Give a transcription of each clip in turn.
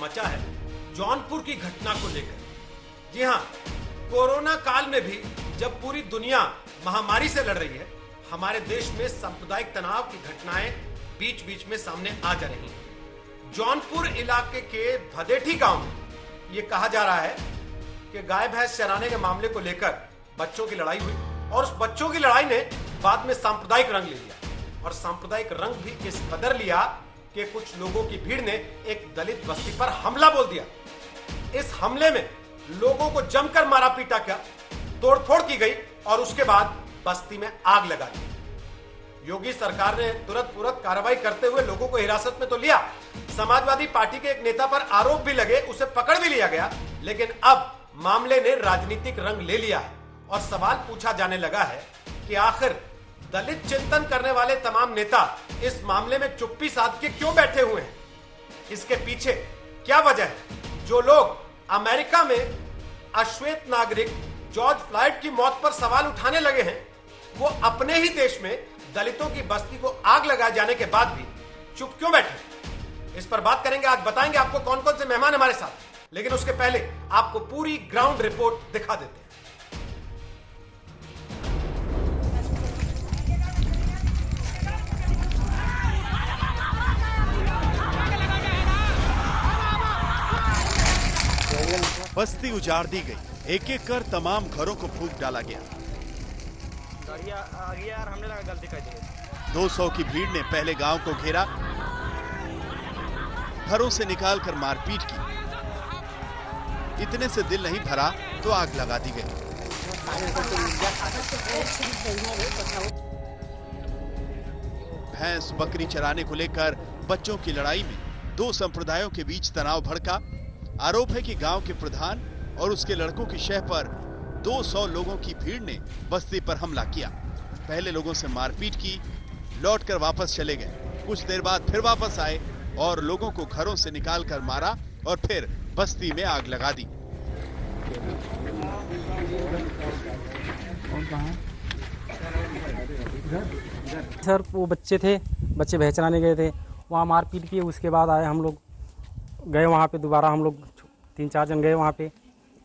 मचा है जौनपुर की घटना को लेकर। जी हाँ, कोरोना काल में भी जब पूरी दुनिया महामारी से लड़ रही है, हमारे देश में सांप्रदायिक तनाव की घटनाएं बीच बीच में सामने आ जा रही हैं। जौनपुर इलाके के भदेठी गांव में यह कहा जा रहा है कि गाय भैंस चराने के मामले को लेकर बच्चों की लड़ाई हुई और उस बच्चों की लड़ाई ने बाद में सांप्रदायिक रंग ले लिया और सांप्रदायिक रंग भी इस कदर लिया कि कुछ लोगों की भीड़ ने एक दलित बस्ती पर हमला बोल दिया। इस हमले में लोगों को जमकर मारा पीटा किया, तोड़फोड़ की गई और उसके बाद बस्ती में आग लगा दी। योगी सरकार ने तुरंत कार्रवाई करते हुए लोगों को हिरासत में तो लिया। समाजवादी पार्टी के एक नेता पर आरोप भी लगे, उसे पकड़ भी लिया गया, लेकिन अब मामले ने राजनीतिक रंग ले लिया है और सवाल पूछा जाने लगा है कि आखिर दलित चिंतन करने वाले तमाम नेता इस मामले में चुप्पी साध के क्यों बैठे हुए हैं? इसके पीछे क्या वजह है? जो लोग अमेरिका में अश्वेत नागरिक जॉर्ज फ्लॉयड की मौत पर सवाल उठाने लगे हैं, वो अपने ही देश में दलितों की बस्ती को आग लगाए जाने के बाद भी चुप क्यों बैठे? इस पर बात करेंगे, आज बताएंगे आपको कौन कौन से मेहमान हमारे साथ। लेकिन उसके पहले आपको पूरी ग्राउंड रिपोर्ट दिखा देते हैं। बस्ती उजाड़ दी गई, एक एक कर तमाम घरों को फूंक डाला गया। 200 की भीड़ ने पहले गांव को घेरा, घरों से निकालकर मारपीट की। इतने से दिल नहीं भरा तो आग लगा दी गई। भैंस बकरी चराने को लेकर बच्चों की लड़ाई में दो संप्रदायों के बीच तनाव भड़का। आरोप है कि गांव के प्रधान और उसके लड़कों की शह पर 200 लोगों की भीड़ ने बस्ती पर हमला किया। पहले लोगों से मारपीट की, लौटकर वापस चले गए। कुछ देर बाद फिर वापस आए और लोगों को घरों से निकालकर मारा और फिर बस्ती में आग लगा दी। सर वो बच्चे भैंस चराने गए थे, वहाँ मारपीट किए। उसके बाद आए, हम लोग गए वहाँ पे, दोबारा हम लोग 3-4 जन गए वहाँ पे।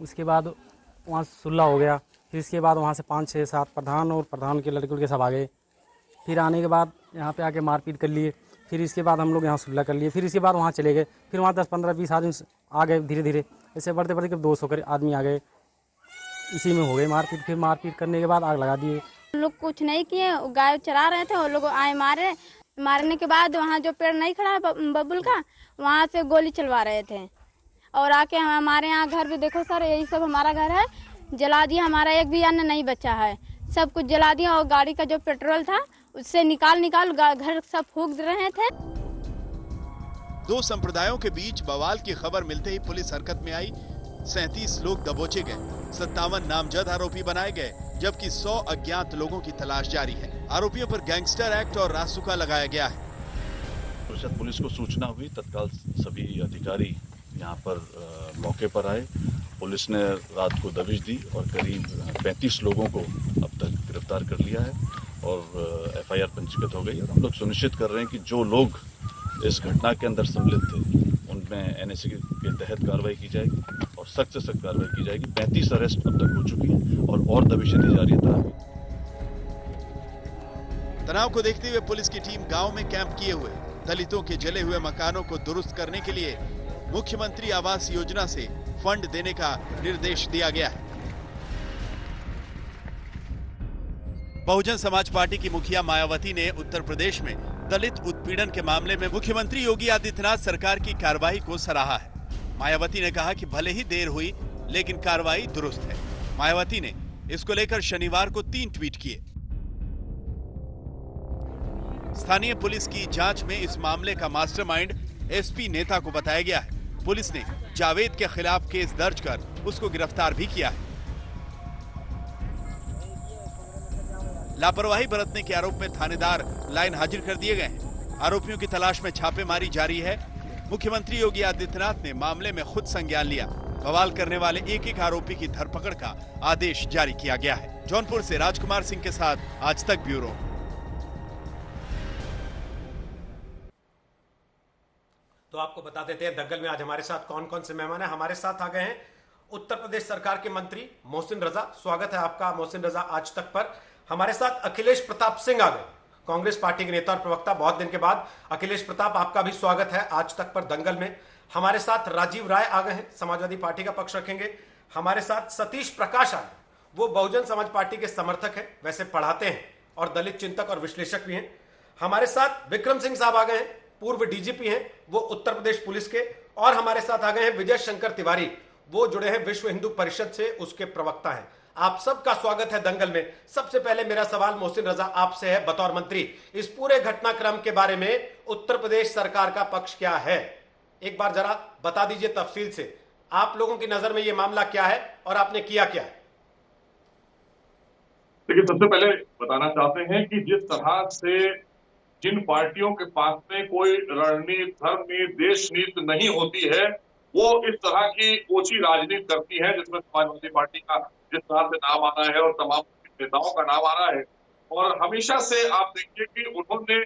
उसके बाद वहाँ सुलह हो गया। फिर इसके बाद वहाँ से 5-6-7 प्रधान और प्रधान के लड़के उड़के सब आ गए। फिर आने के बाद यहाँ पे आके मारपीट कर लिए। फिर इसके बाद हम लोग यहाँ सुलह कर लिए। फिर इसके बाद वहाँ चले गए। फिर वहाँ 10-15-20 आदमी आ गए धीरे धीरे, ऐसे बढ़ते बढ़ते करीब 200 आदमी आ गए। इसी में हो गई मारपीट। फिर मारपीट करने के बाद आग लगा दिए। लोग कुछ नहीं किए, गाय चरा रहे थे, वो लोग आए मारने के बाद वहाँ जो पेड़ नहीं खड़ा है बबुल का, वहाँ से गोली चलवा रहे थे और आके हमारे यहाँ घर भी देखो सर, यही सब हमारा घर है, जला दिया। हमारा एक भी अन्न नहीं बचा है, सब कुछ जला दिया। और गाड़ी का जो पेट्रोल था उससे निकाल घर सब फूंक रहे थे। दो संप्रदायों के बीच बवाल की खबर मिलते ही पुलिस हरकत में आई। 37 लोग दबोचे गए, 57 नामजद आरोपी बनाए गए, जबकि 100 अज्ञात लोगों की तलाश जारी है। आरोपियों पर गैंगस्टर एक्ट और रासुका लगाया गया है। पुलिस को सूचना हुई, तत्काल सभी अधिकारी यहाँ पर मौके पर आए। पुलिस ने रात को दबिश दी और करीब 35 लोगों को अब तक गिरफ्तार कर लिया है और FIR पंजीकृत हो गई। और हम लोग सुनिश्चित कर रहे हैं कि जो लोग इस घटना के अंदर सम्मिलित थे उनमें NSA के तहत कार्रवाई की जाएगी और सख्त से सख्त कार्रवाई की जाएगी। 35 अरेस्ट अब तक हो चुकी है और दबिशें दी जा रही है। तनाव को देखते हुए पुलिस की टीम गांव में कैंप किए हुए दलितों के जले हुए मकानों को दुरुस्त करने के लिए मुख्यमंत्री आवास योजना से फंड देने का निर्देश दिया गया है। बहुजन समाज पार्टी की मुखिया मायावती ने उत्तर प्रदेश में दलित उत्पीड़न के मामले में मुख्यमंत्री योगी आदित्यनाथ सरकार की कार्रवाई को सराहा है। मायावती ने कहा कि भले ही देर हुई लेकिन कार्रवाई दुरुस्त है। मायावती ने इसको लेकर शनिवार को 3 ट्वीट किए। स्थानीय पुलिस की जांच में इस मामले का मास्टरमाइंड SP नेता को बताया गया है। पुलिस ने जावेद के खिलाफ केस दर्ज कर उसको गिरफ्तार भी किया है। लापरवाही बरतने के आरोप में थानेदार लाइन हाजिर कर दिए गए हैं। आरोपियों की तलाश में छापेमारी जारी है। मुख्यमंत्री योगी आदित्यनाथ ने मामले में खुद संज्ञान लिया। बवाल करने वाले एक एक आरोपी की धरपकड़ का आदेश जारी किया गया है। जौनपुर से राजकुमार सिंह के साथ आज तक ब्यूरो। तो तो आपको बता देते हैं दंगल में आज हमारे साथ कौन कौन से मेहमान हैं। हमारे साथ आ गए हैं उत्तर प्रदेश सरकार के मंत्री मोहसिन रजा। स्वागत है आपका मोहसिन रजा आज तक पर। हमारे साथ अखिलेश प्रताप सिंह आ गए, कांग्रेस पार्टी के नेता और प्रवक्ता। बहुत दिन के बाद अखिलेश प्रताप, आपका भी स्वागत है आज तक पर दंगल में। हमारे साथ राजीव राय आ गए हैं, समाजवादी पार्टी का पक्ष रखेंगे। हमारे साथ सतीश प्रकाश आ गए, वो बहुजन समाज पार्टी के समर्थक हैं, वैसे पढ़ाते हैं और दलित चिंतक और विश्लेषक भी हैं। हमारे साथ विक्रम सिंह साहब आ गए हैं, पूर्व डीजीपी हैं, वो उत्तर प्रदेश पुलिस के। और हमारे साथ आ गए हैं विजय शंकर तिवारी, वो जुड़े हैं विश्व हिंदू परिषद से, उसके प्रवक्ता हैं। आप सबका स्वागत है दंगल में। सबसे पहले मेरा सवाल मोहसिन रजा आपसे है, बतौर मंत्री, इस पूरे घटनाक्रम के बारे में उत्तर प्रदेश सरकार का पक्ष क्या है? एक बार जरा बता दीजिए तफसील से, आप लोगों की नजर में यह मामला क्या है और आपने किया क्या है? देखिए, सबसे पहले बताना चाहते हैं कि जिस तरह से जिन पार्टियों के पास में कोई रणनीति, धर्म नीति, देश नीति नहीं होती है, वो इस तरह की ओछी राजनीति करती है, जिसमें समाजवादी पार्टी का जिस तरह से नाम आ रहा है और तमाम नेताओं का नाम आ रहा है। और हमेशा से आप देखिए कि उन्होंने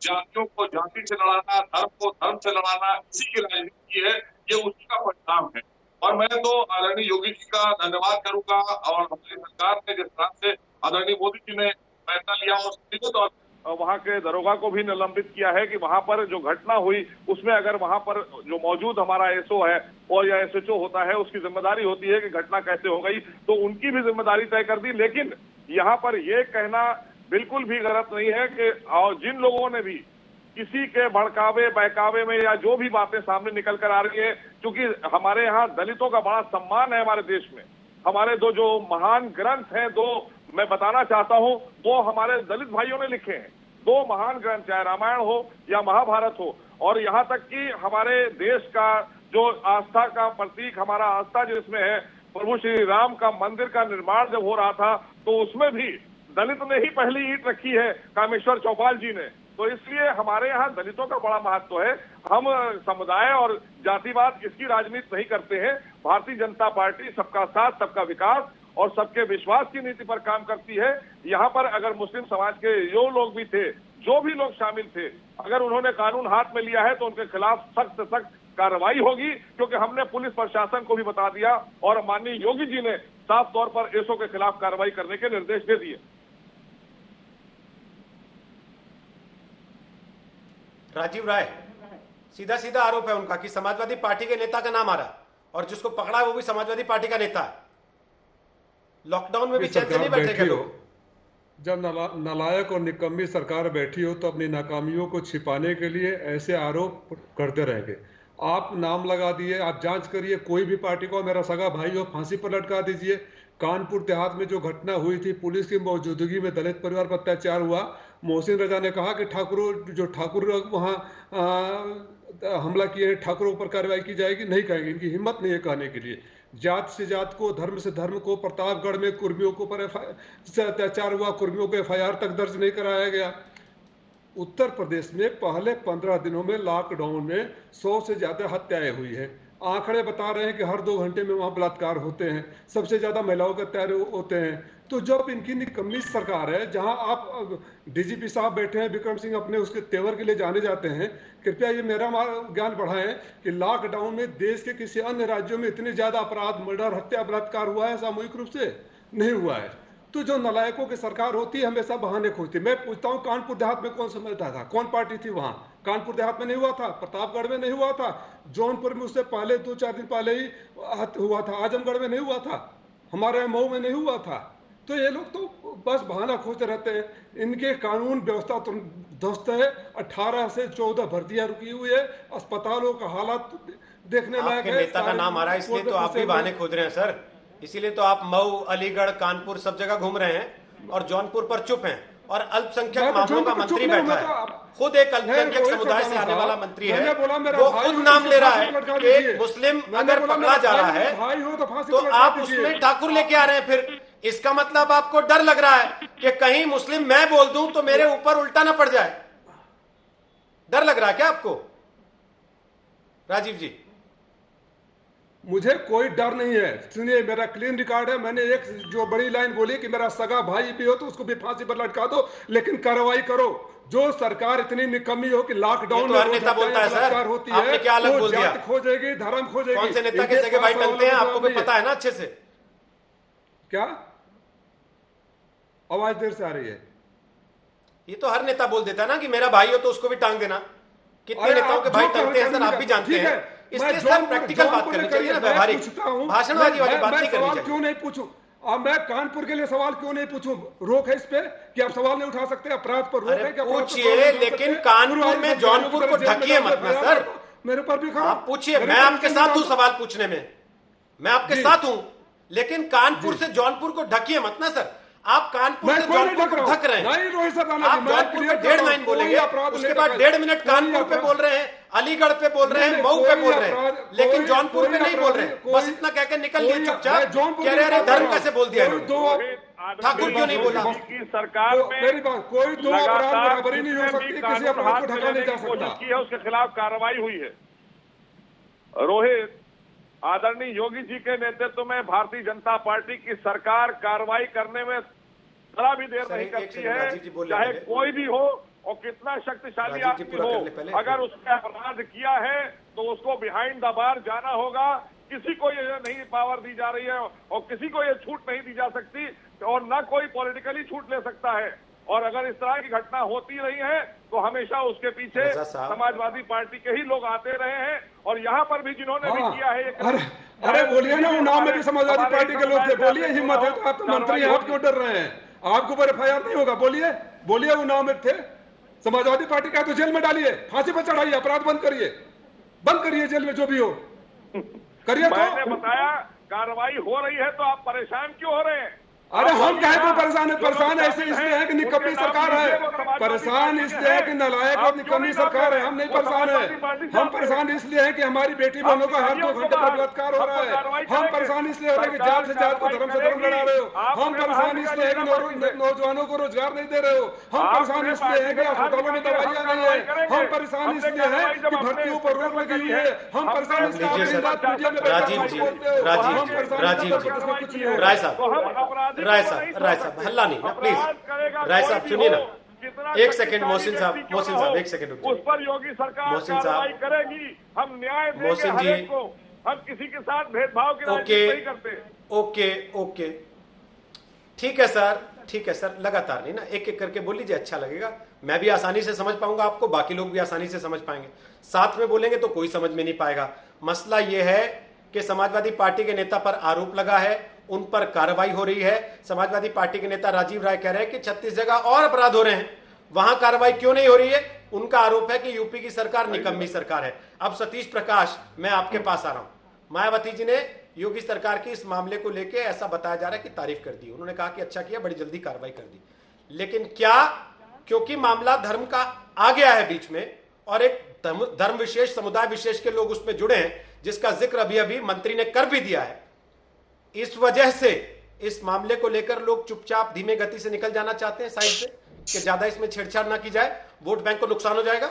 जातियों को जाति से लड़ाना, धर्म को धर्म से लड़ाना, इसी की राजनीति की है, ये उसी का परिणाम है। और मैं तो आदरणीय योगी जी का धन्यवाद करूंगा और हमारी सरकार ने जिस तरह से आदरणीय मोदी जी ने फैसला लिया और सीधे तौर वहां के दरोगा को भी निलंबित किया है कि वहां पर जो घटना हुई उसमें अगर वहां पर जो मौजूद हमारा एसओ है और या एसएचओ होता है, उसकी जिम्मेदारी होती है कि घटना कैसे हो गई, तो उनकी भी जिम्मेदारी तय कर दी। लेकिन यहाँ पर यह कहना बिल्कुल भी गलत नहीं है कि और जिन लोगों ने भी किसी के भड़कावे बहकावे में या जो भी बातें सामने निकल कर आ रही है, क्योंकि हमारे यहाँ दलितों का बड़ा सम्मान है हमारे देश में। हमारे दो जो महान ग्रंथ हैं, दो मैं बताना चाहता हूं, वो हमारे दलित भाइयों ने लिखे हैं, दो महान ग्रंथ, चाहे रामायण हो या महाभारत हो। और यहाँ तक कि हमारे देश का जो आस्था का प्रतीक, हमारा आस्था जिसमें है, प्रभु श्री राम का मंदिर का निर्माण जब हो रहा था तो उसमें भी दलित ने ही पहली ईंट रखी है, कामेश्वर चौपाल जी ने। तो इसलिए हमारे यहाँ दलितों का बड़ा महत्व है। हम समुदाय और जातिवाद इसकी राजनीति नहीं करते हैं। भारतीय जनता पार्टी सबका साथ, सबका विकास और सबके विश्वास की नीति पर काम करती है। यहाँ पर अगर मुस्लिम समाज के जो लोग भी थे, जो भी लोग शामिल थे, अगर उन्होंने कानून हाथ में लिया है तो उनके खिलाफ सख्त से सख्त कार्रवाई होगी, क्योंकि हमने पुलिस प्रशासन को भी बता दिया और माननीय योगी जी ने साफ तौर पर एसओ के खिलाफ कार्रवाई करने के निर्देश दे दिए। राजीव राय, सीधा सीधा आरोप है उनका कि समाजवादी पार्टी के नेता का नाम आ रहा और जिसको पकड़ा है वो भी समाजवादी पार्टी का नेता है। लॉकडाउन में भी चैन से नहीं बैठे लोग। जब नालायक और निकम्मी सरकार बैठी हो तो अपनी नाकामियों को छिपाने के लिए ऐसे आरोप करते रहेंगे। आप नाम लगा दिए, आप जांच करिए, कोई भी पार्टी को मेरा सगा भाई हो फांसी पर लटका दीजिए। कानपुर देहात में जो घटना हुई थी, पुलिस की मौजूदगी में दलित परिवार पर अत्याचार हुआ, मोहसिन रजा ने कहा कि ठाकुर वहाँ हमला किए, ठाकुरों पर कार्रवाई की जाएगी। नहीं कहेंगे, इनकी हिम्मत नहीं है कहने के लिए। जात से जात को, धर्म से धर्म को, प्रतापगढ़ में कुर्मियों को पर अत्याचार हुआ, कुर्मियों को FIR तक दर्ज नहीं कराया गया। उत्तर प्रदेश में पहले 15 दिनों में लॉकडाउन में 100 से ज्यादा हत्याएं हुई है। आंकड़े बता रहे हैं कि हर 2 घंटे में वहां बलात्कार होते हैं, सबसे ज्यादा महिलाओं के हत्या होते हैं। तो जब इनकी निकम्मी सरकार है, जहां आप डीजीपी साहब बैठे हैं, विक्रम सिंह अपने उसके तेवर के लिए जाने जाते हैं, कृपया ये मेरा ज्ञान बढ़ाएं कि लॉकडाउन में देश के किसी अन्य राज्यों में इतने ज्यादा अपराध, मर्डर, हत्या, बलात्कार हुआ है सामूहिक रूप से? नहीं हुआ है। तो जो नालायकों की सरकार होती है हमेशा बहाने खोजती है। मैं पूछता हूँ, कानपुर देहात में कौन समझता था, कौन पार्टी थी वहां? कानपुर देहात में नहीं हुआ था, प्रतापगढ़ में नहीं हुआ था, जौनपुर में उससे पहले 2-4 दिन पहले ही हुआ था, आजमगढ़ में नहीं हुआ था, हमारे मऊ में नहीं हुआ था। तो ये लोग तो बस बहाना खोजते रहते हैं। इनके कानून व्यवस्था तो ध्वस्त है। 18 से 14 भर्तियां रुकी हुई है। अस्पतालों का हालात देखने लायक है। नेता का नाम आ रहा है इसलिए तो आप भी बहाने खोज रहे हैं सर। इसीलिए तो आप मऊ, अलीगढ़, कानपुर सब जगह घूम रहे हैं और जौनपुर पर चुप हैं। और अल्पसंख्यक मामलों का मंत्री बैठा है, खुद एक अल्पसंख्यक समुदाय से आने वाला मंत्री है, वो खुद नाम ले रहा है कि मुस्लिम अगर पकड़ा जा रहा है तो आप उसमें ठाकुर लेके आ रहे हैं। फिर इसका मतलब आपको डर लग रहा है कि कहीं मुस्लिम मैं बोल दूं तो मेरे ऊपर उल्टा ना पड़ जाए। डर लग रहा है क्या आपको राजीव जी? मुझे कोई डर नहीं है। सुनिए, मेरा क्लीन रिकॉर्ड है। मैंने एक जो बड़ी लाइन बोली कि मेरा सगा भाई भी हो तो उसको भी फांसी पर लटका दो, लेकिन कार्रवाई करो। जो सरकार इतनी निकम्मी हो कि लॉकडाउन तो हर नेता बोलता है सर, होती आपने है, क्या अलग वो बोल दिया? जात खोजेगी, धर्म खोजेगी। कौन से नेता के सगे भाई टलते हैं आपको भी पता है ना अच्छे से? क्या आवाज देर से आ रही है? ये तो हर नेता बोल देता है ना कि मेरा भाई हो तो उसको भी टांग देना। कितने नेताओं के भाई टलते हैं सर, आप भी जानते हैं। इसलिए सर प्रैक्टिकल बात करनी चाहिए ना, व्यवहारिक। भाषणबाजी वाली बात नहीं करनी चाहिए। क्यों नहीं पूछूं? अब मैं कानपुर के लिए सवाल क्यों नहीं पूछूं? रोक है इस पे कि आप सवाल नहीं उठा सकते? अपराध पर रोक है कि पूछिए, लेकिन कानपुर में जौनपुर को ढकिए मत ना सर। मेरे पर भी आप पूछिए, मैं आपके साथ हूं सवाल पूछने में, मैं आपके साथ हूं, लेकिन कानपुर से जौनपुर को ढकिए मत ना सर। आप कानपुर से जौनपुर को ढक रहे हैं। आप जौनपुर पे 1.5 लाइन बोलेंगे, उसके बाद 1.5 मिनट कानपुर पे बोल रहे हैं, अलीगढ़ पे बोल रहे हैं, मऊ पे बोल रहे हैं, लेकिन जौनपुर पे नहीं बोल रहे हैं। बस इतना कहकर निकल लिए चुपचाप। कह रहे अरे धर्म कैसे बोल दिया इन्होंने? ठाकुर क्यों नहीं बोला? की सरकार में मेरी बात, कोई दो अपराध बराबरी नहीं हो सकती, किसी अपराध को ढका नहीं जा सकता। की है, उसके खिलाफ कार्रवाई हुई है। रोहित, आदरणीय योगी जी के नेतृत्व में भारतीय जनता पार्टी की सरकार कार्रवाई करने में जरा भी देर नहीं करती है, चाहे कोई भी हो और कितना शक्तिशाली आदमी हो। अगर उसने अपराध किया है तो उसको बिहाइंड द बार जाना होगा। किसी को ये नहीं पावर दी जा रही है और किसी को ये छूट नहीं दी जा सकती और न कोई पॉलिटिकली छूट ले सकता है। और अगर इस तरह की घटना होती रही है तो हमेशा उसके पीछे समाजवादी पार्टी के ही लोग आते रहे हैं। और यहाँ पर भी जिन्होंने भी किया है, अरे बोलिए ना, उन्नाव में भी समाजवादी पार्टी के लोग थे। बोलिए, हिम्मत है तो। आप तो मंत्री हैं, आप क्यों डर रहे हैं? आपके ऊपर FIR नहीं होगा? बोलिए बोलिए, उन्नाव में थे समाजवादी पार्टी का, तो जेल में डालिए, फांसी पर चढ़ाइए, अपराध बंद करिए जेल में जो भी हो करिए। मैंने बताया कार्रवाई हो रही है तो आप परेशान क्यों हो रहे हैं? अरे हम कहे तो परेशान ऐसे इसलिए है कि निकम्मी सरकार है। परेशान इसलिए है कि नालायक और निकम्मी सरकार है। हम नहीं परेशान है। हम परेशान इसलिए है कि हमारी बेटी बहनों का हर 2 घंटे पर बलात्कार हो रहा है। हम परेशान इसलिए हो रहे हैं कि जात से जात को, धर्म से धर्म लड़ा रहे हो। हम परेशान इसलिए है कि नौजवानों को रोजगार नहीं दे रहे हो। हम परेशान इसलिए है कि अस्पतालों में दवाइयां नहीं है। हम परेशान इसलिए है कि भर्तियों पर रोक लगी हुई है। हम परेशान इसलिए राय साहब हल्ला नहीं ना प्लीज। राय साहब सुनिए ना, एक सेकंड। मोहसिन साहब एक सेकंड रुकिए। उस पर योगी सरकार मोहसिन कार्रवाई साहब करेगी। हम न्याय देंगे मोहसिन हर जी, एक को। हम किसी के साथ भेदभाव की राजनीति नहीं करते। ओके ठीक है सर, लगातार नहीं ना, एक एक करके बोल लीजिए, अच्छा लगेगा। मैं भी आसानी से समझ पाऊंगा आपको, बाकी लोग भी आसानी से समझ पाएंगे। साथ में बोलेंगे तो कोई समझ में नहीं पाएगा। मसला यह है कि समाजवादी पार्टी के नेता पर आरोप लगा है, उन पर कार्रवाई हो रही है। समाजवादी पार्टी के नेता राजीव राय कह रहे हैं कि 36 जगह और अपराध हो रहे हैं, वहां कार्रवाई क्यों नहीं हो रही है? उनका आरोप है कि यूपी की सरकार निकम्मी सरकार है। अब सतीश प्रकाश, मैं आपके पास आ रहा हूं। मायावती जी ने योगी सरकार की इस मामले को लेकर ऐसा बताया जा रहा है कि तारीफ कर दी। उन्होंने कहा कि अच्छा किया, बड़ी जल्दी कार्रवाई कर दी। लेकिन क्या क्योंकि मामला धर्म का आ गया है बीच में और एक धर्म विशेष, समुदाय विशेष के लोग उसमें जुड़े हैं, जिसका जिक्र अभी मंत्री ने कर भी दिया है, इस वजह से इस मामले को लेकर लोग चुपचाप धीमे गति से निकल जाना चाहते हैं साइड से, कि ज्यादा इसमें छेड़छाड़ ना की जाए, वोट बैंक को नुकसान हो जाएगा।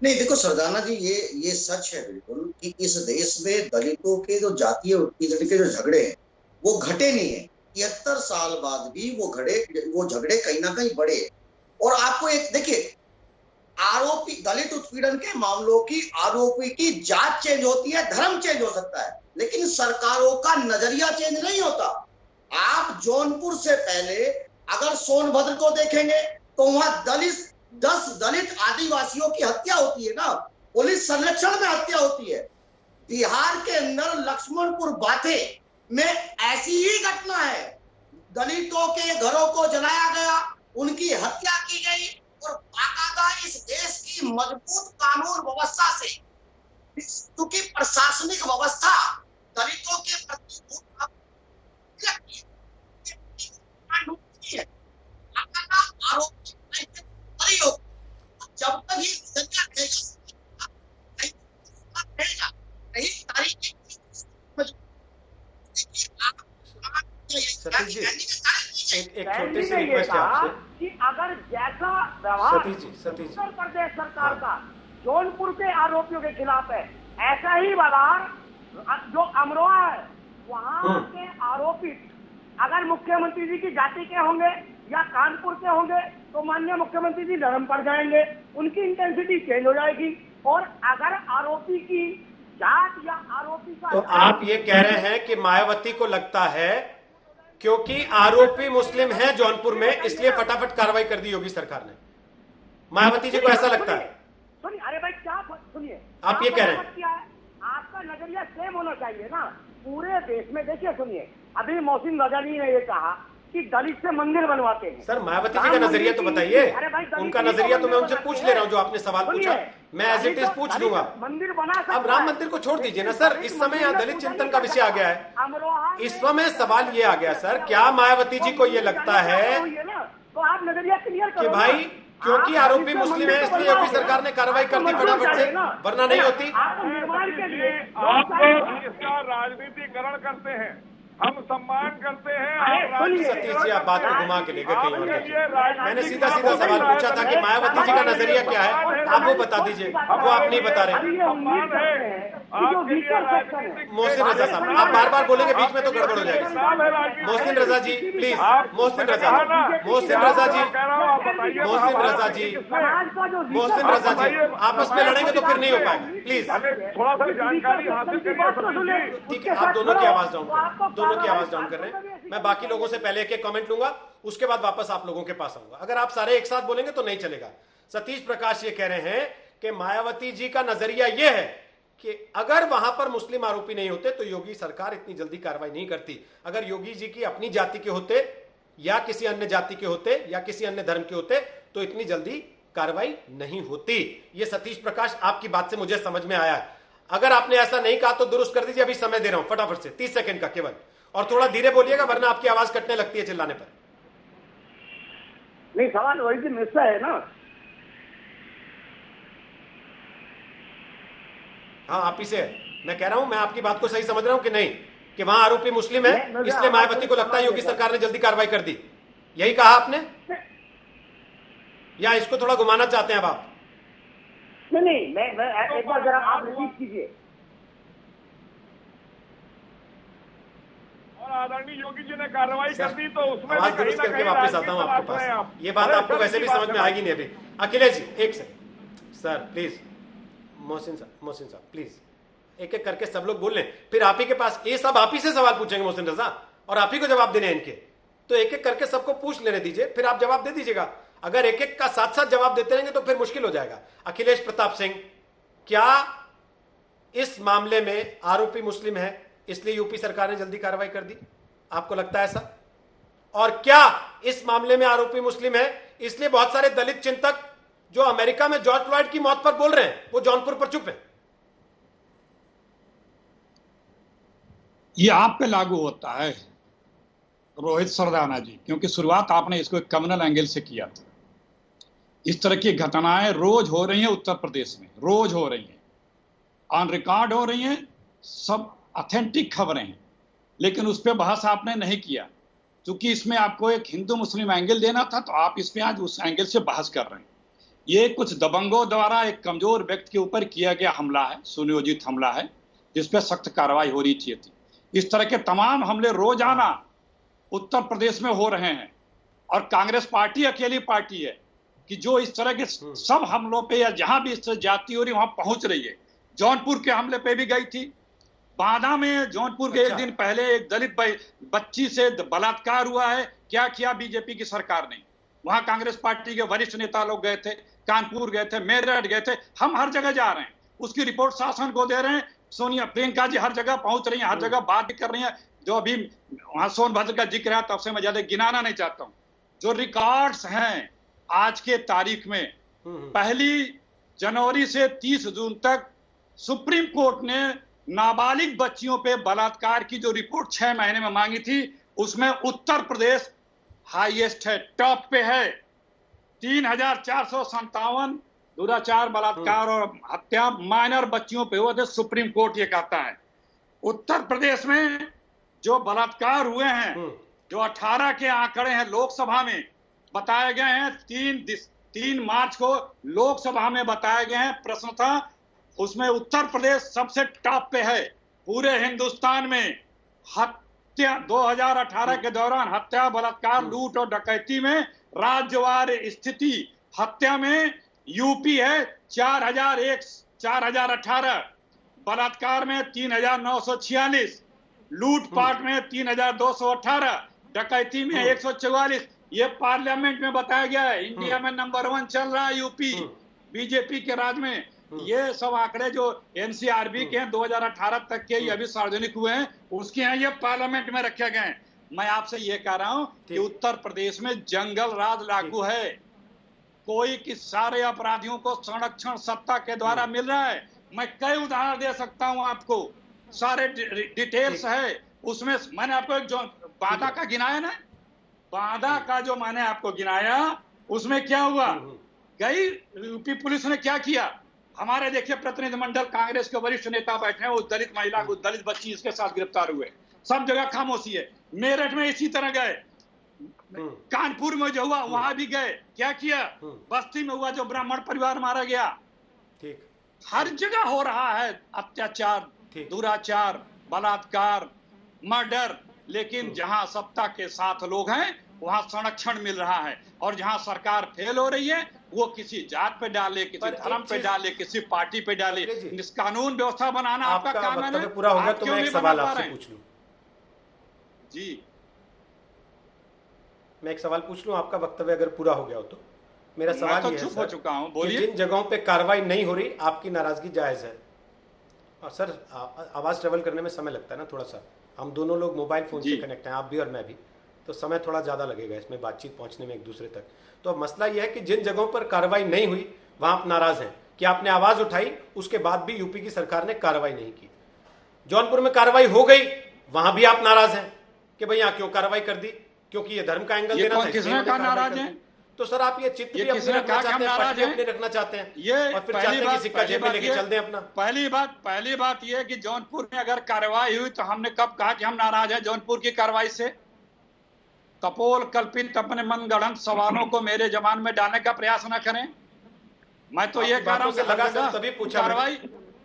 नहीं देखो सरदाना जी, ये सच है बिल्कुल कि इस देश में दलितों के जो जातीय उत्पीड़न के जो झगड़े हैं वो घटे नहीं है। 73 साल बाद भी वो झगड़े कहीं ना कहीं बढ़े। और आपको एक देखिए, आरोपी दलित उत्पीड़न के मामलों की आरोपी की जात चेंज होती है, धर्म चेंज हो सकता है, लेकिन सरकारों का नजरिया चेंज नहीं होता। आप जौनपुर से पहले अगर सोनभद्र को देखेंगे तो वहां 10 दलित आदिवासियों की हत्या होती है ना, पुलिस संरक्षण में हत्या होती है। बिहार के अंदर लक्ष्मणपुर बाथे में ऐसी ही घटना है, दलितों के घरों को जलाया गया, उनकी हत्या की गई और बाकायदा इस देश की मजबूत कानून व्यवस्था से, क्योंकि प्रशासनिक व्यवस्था दलितों के प्रति आरोप जब तक ये सतीश जी, एक छोटी सी रिक्वेस्ट है आपसे कि अगर जैसा व्यवहार सतीश उत्तर प्रदेश सरकार का जौनपुर के आरोपियों के खिलाफ है, ऐसा ही व्यवहार जो अमरोहा है वहाँ के आरोपी अगर मुख्यमंत्री जी की जाति के होंगे या कानपुर के होंगे तो माननीय मुख्यमंत्री जी नरम पड़ जाएंगे, उनकी इंटेंसिटी चेंज हो जाएगी। और अगर आरोपी की जात या आरोपी का, तो आप ये कह रहे हैं कि मायावती को लगता है क्योंकि आरोपी मुस्लिम है जौनपुर में, इसलिए फटाफट कार्रवाई कर दी योगी सरकार ने। मायावती जी को ऐसा लगता है? सुनिए, अरे भाई क्या सुनिए, आप ये कह रहे हैं? आपका नजरिया सेम होना चाहिए ना पूरे देश में। देखिए सुनिए, अभी मोहसिन रजानी ने ये कहा कि दलित से मंदिर बनवाते हैं। सर मायावती जी का नजरिया तो बताइए, उनका नजरिया तो मैं उनसे पूछ ले रहा हूँ। जो आपने सवाल पूछा मैं एज इट इज पूछ दूंगा। मंदिर बना, अब राम मंदिर को छोड़ दीजिए ना सर, इस समय यहाँ दलित चिंतन का विषय आ गया है। इस समय सवाल ये आ गया सर, क्या मायावती जी को ये लगता है तो आप नजरिया क्लियर कि भाई क्योंकि आरोपी मुस्लिम है इसलिए योगी सरकार ने कार्रवाई कर दी फटाफट से, वरना नहीं होती? निर्माण के लिए आप इसका राजनीतिकरण करते हैं, हम सम्मान करते हैं। सतीश जी आप बात को घुमा के लेकर कहीं और गए। मैंने सीधा सीधा सवाल पूछा था कि मायावती जी का नजरिया क्या है, आप वो बता दीजिए, वो आप नहीं बता रहे। मोहसिन रजा साहब आप बार बार बोलेंगे बीच में तो गड़बड़ हो जाएगी। मोहसिन रजा जी प्लीज, मोहसिन रजा जी, मोहसिन रजा जी, मोहसिन रजा जी आपस में लड़ेंगे तो फिर नहीं हो पाएगा, प्लीज। थोड़ा सा जानकारी हासिल करिए। ठीक है, आप दोनों की आवाज डाउन कर, दोनों की आवाज डाउन कर रहे हैं। मैं बाकी लोगों से पहले एक कमेंट लूंगा, उसके बाद वापस आप लोगों के पास आऊंगा। अगर आप सारे एक साथ बोलेंगे तो नहीं चलेगा। सतीश प्रकाश ये कह रहे हैं कि मायावती जी का नजरिया यह है कि अगर वहां पर मुस्लिम आरोपी नहीं होते तो योगी सरकार इतनी जल्दी कार्रवाई नहीं करती। अगर योगी जी की अपनी जाति के होते या किसी अन्य जाति के होते या किसी अन्य धर्म के होते तो इतनी जल्दी कार्रवाई नहीं होती। ये सतीश प्रकाश आपकी बात से मुझे समझ में आया है। अगर आपने ऐसा नहीं कहा तो दुरुस्त कर दीजिए, अभी समय दे रहा हूं फटाफट से 30 सेकंड का केवल, और थोड़ा धीरे बोलिएगा वरना आपकी आवाज कटने लगती है चिल्लाने पर। नहीं, सवाल वही भी मिलता है ना। हाँ आप ही से मैं कह रहा हूं, मैं आपकी बात को सही समझ रहा हूं कि नहीं, कि वहां आरोपी मुस्लिम है इसलिए मायावती को लगता है योगी सरकार ने जल्दी कार्रवाई कर दी, यही कहा आपने या इसको थोड़ा घुमाना चाहते हैं अब आप? नहीं, मैं एक बार जरा आप रिपीट कीजिए। और आदरणीय योगी जी ने कार्रवाई कर दी तो उसमें आवाज दुरुस्त करके वापस आता हूं आपके पास। ये बात आपको वैसे भी समझ में आएगी नहीं अभी। अखिलेश जी एक सेकंड सर प्लीज, मोहसिन साहब प्लीज, एक एक करके सब लोग बोल लें, फिर आप ही के पास ये सब आप ही से सवाल पूछेंगे मोहसिन रजा, और आप ही को जवाब देने इनके, तो एक एक करके सबको पूछ लेने दीजिए, फिर आप जवाब दे दीजिएगा। अगर एक एक का साथ साथ जवाब देते रहेंगे तो फिर मुश्किल हो जाएगा। अखिलेश प्रताप सिंह, क्या इस मामले में आरोपी मुस्लिम है इसलिए यूपी सरकार ने जल्दी कार्रवाई कर दी, आपको लगता है ऐसा? और क्या इस मामले में आरोपी मुस्लिम है इसलिए बहुत सारे दलित चिंतक जो अमेरिका में जॉर्ज फ्लॉयड की मौत पर बोल रहे हैं वो जौनपुर पर चुप है? ये आप पे लागू होता है रोहित सरदाना जी, क्योंकि शुरुआत आपने इसको एक कम्युनल एंगल से किया था। इस तरह की घटनाएं रोज हो रही हैं उत्तर प्रदेश में, रोज हो रही हैं, ऑन रिकॉर्ड हो रही हैं, सब ऑथेंटिक खबरें हैं, लेकिन उस पर बहस आपने नहीं किया। क्योंकि इसमें आपको एक हिंदू मुस्लिम एंगल देना था तो आप इसमें आज उस एंगल से बहस कर रहे हैं। ये कुछ दबंगों द्वारा एक कमजोर व्यक्ति के ऊपर किया गया हमला है, सुनियोजित हमला है, जिस पर सख्त कार्रवाई हो रही थी। इस तरह के तमाम हमले रोजाना उत्तर प्रदेश में हो रहे हैं, और कांग्रेस पार्टी अकेली पार्टी है कि जो इस तरह के सब हमलों पे या जहां भी इस तरह जाती हो रही वहां पहुंच रही है। जौनपुर के हमले पे भी गई थी, बांदा में जौनपुर के एक दिन पहले एक दलित बच्ची से बलात्कार हुआ है। क्या किया बीजेपी की सरकार ने? वहां कांग्रेस पार्टी के वरिष्ठ नेता लोग गए थे, कानपुर गए थे, मेरठ गए थे, हम हर जगह जा रहे हैं, उसकी रिपोर्ट शासन को दे रहे हैं। सोनिया प्रियंका जी हर जगह पहुंच रही हैं, हर जगह बात भी कर रही हैं। जो अभी वहां सोनभद्र का जिक्र है, तब से मैं ज्यादा गिनाना नहीं चाहता हूं। जो रिकॉर्ड्स हैं आज के तारीख में, 1 जनवरी से 30 जून तक सुप्रीम कोर्ट ने नाबालिग बच्चियों पे बलात्कार की जो रिपोर्ट 6 महीने में मांगी थी, उसमें उत्तर प्रदेश हाईएस्ट है, टॉप पे है। 3457 दुराचार, बलात्कार और हत्या माइनर बच्चियों पे हुए थे, सुप्रीम कोर्ट ये कहता है। उत्तर प्रदेश में जो बलात्कार हुए हैं, जो 18 के आंकड़े हैं लोकसभा में बताए गए हैं, 3 मार्च को लोकसभा में बताए गए हैं, प्रश्न था उसमें उत्तर प्रदेश सबसे टॉप पे है पूरे हिंदुस्तान में। 2018 के दौरान हत्या, बलात्कार, लूट और डकैती में राज्यवार स्थिति, हत्या में यूपी है 4018, बलात्कार में 3946, लूटपाट में 3218, डकैती में 144। ये पार्लियामेंट में बताया गया है। इंडिया में नंबर 1 चल रहा है यूपी बीजेपी के राज में। ये सब आंकड़े जो एनसीआरबी के हैं 2018 तक के, ये अभी सार्वजनिक हुए हैं, उसके यहाँ ये पार्लियामेंट में रखे गए हैं। मैं आपसे ये कह रहा हूं कि उत्तर प्रदेश में जंगल राज लागू है। कोई कि सारे अपराधियों को संरक्षण सत्ता के द्वारा मिल रहा है। मैं कई उदाहरण दे सकता हूं आपको, सारे डिटेल्स है उसमें। मैंने आपको एक जो बाधा का गिनाया ना, बाधा का जो मैंने आपको गिनाया, उसमें क्या हुआ, गई यूपी पुलिस ने क्या किया। हमारे देखिए प्रतिनिधिमंडल कांग्रेस के वरिष्ठ नेता बैठे हैं, उस दलित महिला को, दलित बच्ची इसके साथ गिरफ्तार हुए। सब जगह खामोशी है। मेरठ में इसी तरह गए, कानपुर में जो हुआ वहां भी गए, क्या किया, बस्ती में हुआ जो ब्राह्मण परिवार मारा गया। ठीक, हर जगह हो रहा है अत्याचार, दुराचार, बलात्कार, मर्डर। लेकिन जहां सत्ता के साथ लोग हैं वहां संरक्षण मिल रहा है, और जहां सरकार फेल हो रही है वो किसी जात पे डाले, किसी धर्म पे डाले, किसी पार्टी पे डाले। इस कानून व्यवस्था बनाना आपका काम है ना। पूरा हो गया तो मैं एक सवाल आपसे पूछ लूं जी, मैं एक सवाल पूछ लूं, आपका वक्तव्य अगर पूरा हो गया हो तो। मेरा सवाल ये है चुप हो चुका हूं, बोलिए। जिन जगहों पे कार्रवाई नहीं हो रही, आपकी नाराजगी जायज है। और सर आवाज ट्रेवल करने में समय लगता है ना थोड़ा सा, हम दोनों लोग मोबाइल फोन से कनेक्ट हैं, आप भी और मैं भी, तो समय थोड़ा ज्यादा लगेगा इसमें बातचीत पहुंचने में एक दूसरे तक। तो मसला यह है कि जिन जगहों पर कार्रवाई नहीं हुई वहां आप नाराज हैं कि आपने आवाज उठाई, उसके बाद भी यूपी की सरकार ने कार्रवाई नहीं की। जौनपुर में कार्रवाई हो गई, वहां भी आप नाराज हैं कि भाई यहां क्यों कार्रवाई कर दी, क्योंकि ये धर्म का एंगल देना था, किसने कहा नाराज है? तो सर आप ये चित्र भी अपने रखना चाहते हैं, पट्टी अपने रखना चाहते हैं, और फिर चाहते हैं कि सिक्का जेब में लेके चल दें अपना। पहली बात ये कि जौनपुर में अगर कार्रवाई हुई तो हमने कब कहा कि हम नाराज हैं जौनपुर की कार्रवाई से? कपोल कल्पित अपने मनगढ़ंत सवालों को मेरे जबान में डालने का प्रयास न करें। मैं तो ये कह रहा हूं कि तभी पूछा कार्रवाई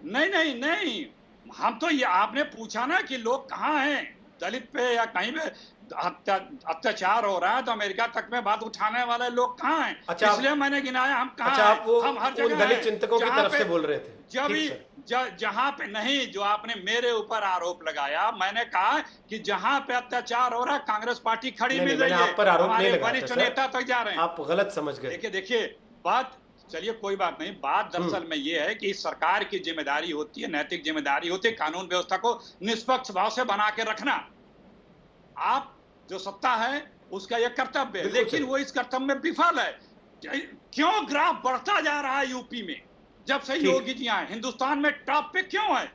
नहीं, हम तो ये आपने पूछा ना कि लोग कहाँ हैं, दलित पे या कहीं पे अत्याचार हो रहा है तो अमेरिका तक में बात उठाने वाले लोग कहाँ हैं? अच्छा, इसलिए मैंने गिनाया हम कहाँ अच्छा, हैं? हम हर जगह दलित चिंतकों की तरफ से बोल रहे थे। जहां पे नहीं, जो आपने मेरे ऊपर आरोप लगाया, मैंने कहा कि जहां पे अत्याचार हो रहा है कांग्रेस पार्टी खड़ी मिल रही है, आप पर आरोप नहीं लगाया, वरिष्ठ नेता तक जा रहे हैं। आप गलत समझ गए। देखिए बात, चलिए कोई बात नहीं, बात दरअसल में ये है कि सरकार की जिम्मेदारी होती है, नैतिक जिम्मेदारी होती है कानून व्यवस्था को निष्पक्ष भाव से बना के रखना। आप जो सत्ता है उसका यह कर्तव्य है, लेकिन वो इस कर्तव्य में विफल है। क्यों ग्राफ बढ़ता जा रहा है यूपी में जब से योगी जी आए? हिंदुस्तान में टॉप पे क्यों है?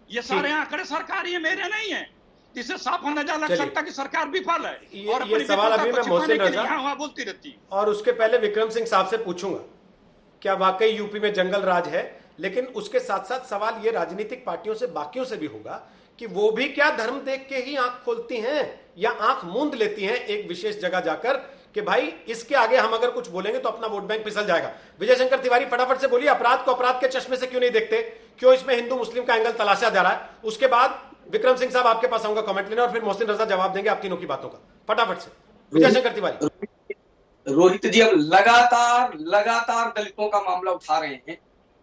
ये सारे आंकड़े सरकारी है, मेरे नहीं है। इससे साफ अंदाजा लग सकता कि सरकार विफल है। और ये सवाल अभी मैं मोहसिन रजा बोलती रहती और उसके पहले विक्रम सिंह साहब से पूछूंगा, क्या वाकई यूपी में जंगल राज है? लेकिन उसके साथ साथ सवाल ये राजनीतिक पार्टियों से, बाकियों से भी होगा कि वो भी क्या धर्म देख के ही आंख खोलती हैं या आंख मूंद लेती हैं एक विशेष जगह जाकर कि भाई इसके आगे हम अगर कुछ बोलेंगे तो अपना वोट बैंक फिसल जाएगा। विजय शंकर तिवारी फटाफट से बोलिए, अपराध को अपराध के चश्मे से क्यों नहीं देखते? क्यों इसमें हिंदू मुस्लिम का एंगल तलाशा जा रहा है? उसके बाद विक्रम सिंह साहब आपके पास आऊंगा कमेंट लेने, और फिर मोहसिन रजा जवाब देंगे आप तीनों की बातों का। फटाफट से विजय शंकर तिवारी। रोहित जी अब लगातार दलितों का मामला उठा रहे हैं,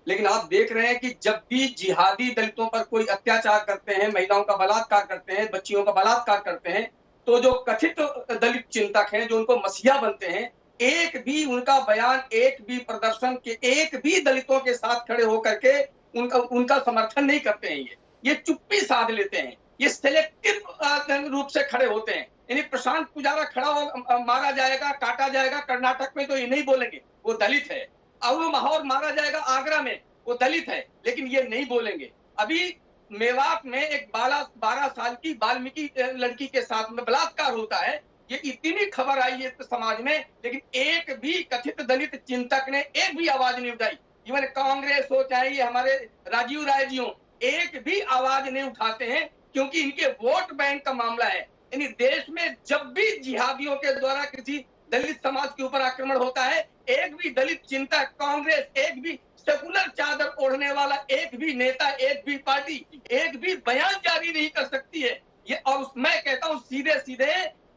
लेकिन आप देख रहे हैं कि जब भी जिहादी दलितों पर कोई अत्याचार करते हैं, महिलाओं का बलात्कार करते हैं, बच्चियों का बलात्कार करते हैं, तो जो कथित दलित चिंतक हैं, जो उनको मसीहा बनते हैं, एक भी उनका बयान, एक भी प्रदर्शन के, एक भी दलितों के साथ खड़े होकर के उनका समर्थन नहीं करते हैं। ये चुप्पी साध लेते हैं, ये सिलेक्टिव रूप से खड़े होते हैं। यानी प्रशांत पुजारा खड़ा हो, मारा जाएगा, काटा जाएगा कर्नाटक में, तो ये नहीं बोलेंगे वो दलित है। अवलू माहौर मारा जाएगा आगरा में, वो दलित है, लेकिन ये नहीं बोलेंगे। अभी मेवात में एक 12 साल की वाल्मीकि लड़की के साथ में बलात्कार होता है, ये इतनी खबर आई है समाज में, लेकिन एक भी कथित दलित चिंतक ने एक भी आवाज नहीं उठाई। इवन कांग्रेस हो चाहे ये हमारे राजीव राय जी हो, एक भी आवाज नहीं उठाते हैं, क्योंकि इनके वोट बैंक का मामला है। यानी देश में जब भी जिहादियों के द्वारा किसी दलित समाज के ऊपर आक्रमण होता है, एक भी दलित चिंतक, कांग्रेस, एक भी सेकुलर चादर ओढ़ने वाला एक भी नेता, एक भी पार्टी, एक भी बयान जारी नहीं कर सकती है। ये और मैं कहता हूँ सीधे सीधे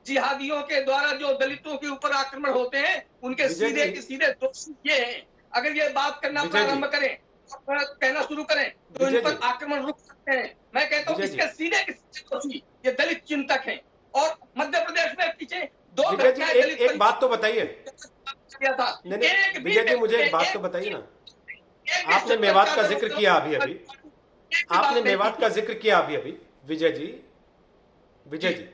जिहादियों के द्वारा जो दलितों के ऊपर आक्रमण होते हैं उनके सीधे के सीधे दोषी ये हैं। अगर ये बात करना प्रारंभ करें, कहना शुरू करें तो इन पर आक्रमण रुक सकते हैं। मैं कहता हूँ इसके सीधे के सीधे दोषी ये दलित चिंतक हैं। और मध्य प्रदेश में पीछे 2 घटनाएं दलित एक बात तो बताइए विजय जी, मुझे एक बात तो बताइए ना। आपने मेवात का जिक्र किया अभी आपने मेवात का जिक्र किया अभी विजय जी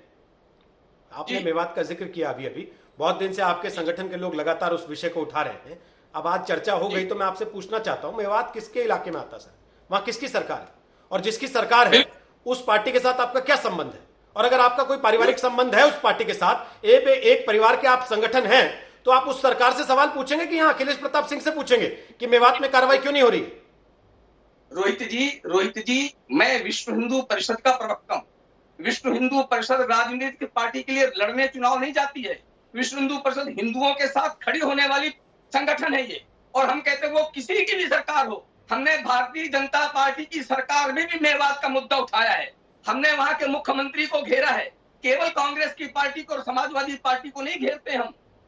आपने मेवात का जिक्र किया अभी। बहुत दिन से आपके संगठन के लोग लगातार उस विषय को उठा रहे हैं। अब आज चर्चा हो गई तो मैं आपसे पूछना चाहता हूं, मेवात किसके इलाके में आता सर? वहां किसकी सरकार है? और जिसकी सरकार है उस पार्टी के साथ आपका क्या संबंध है? और अगर आपका कोई पारिवारिक संबंध है उस पार्टी के साथ, एक परिवार के आप संगठन हैं, तो आप उस सरकार से सवाल पूछेंगे कि यहां अखिलेश प्रताप सिंह से पूछेंगे कि मेवात में कार्रवाई क्यों नहीं हो रही? रोहित जी, मैं विश्व हिंदू परिषद का प्रवक्ता हूं। विश्व हिंदू परिषद राजनीतिक पार्टी के लिए लड़ने चुनाव नहीं जाती है। विश्व हिंदू परिषद हिंदुओं के साथ खड़ी होने वाली संगठन है ये। और हम कहते हैं वो किसी की भी सरकार हो, हमने भारतीय जनता पार्टी की सरकार में भी मेवात का मुद्दा उठाया है। हमने वहां के मुख्यमंत्री को घेरा है। केवल कांग्रेस की पार्टी को और समाजवादी पार्टी को नहीं घेरते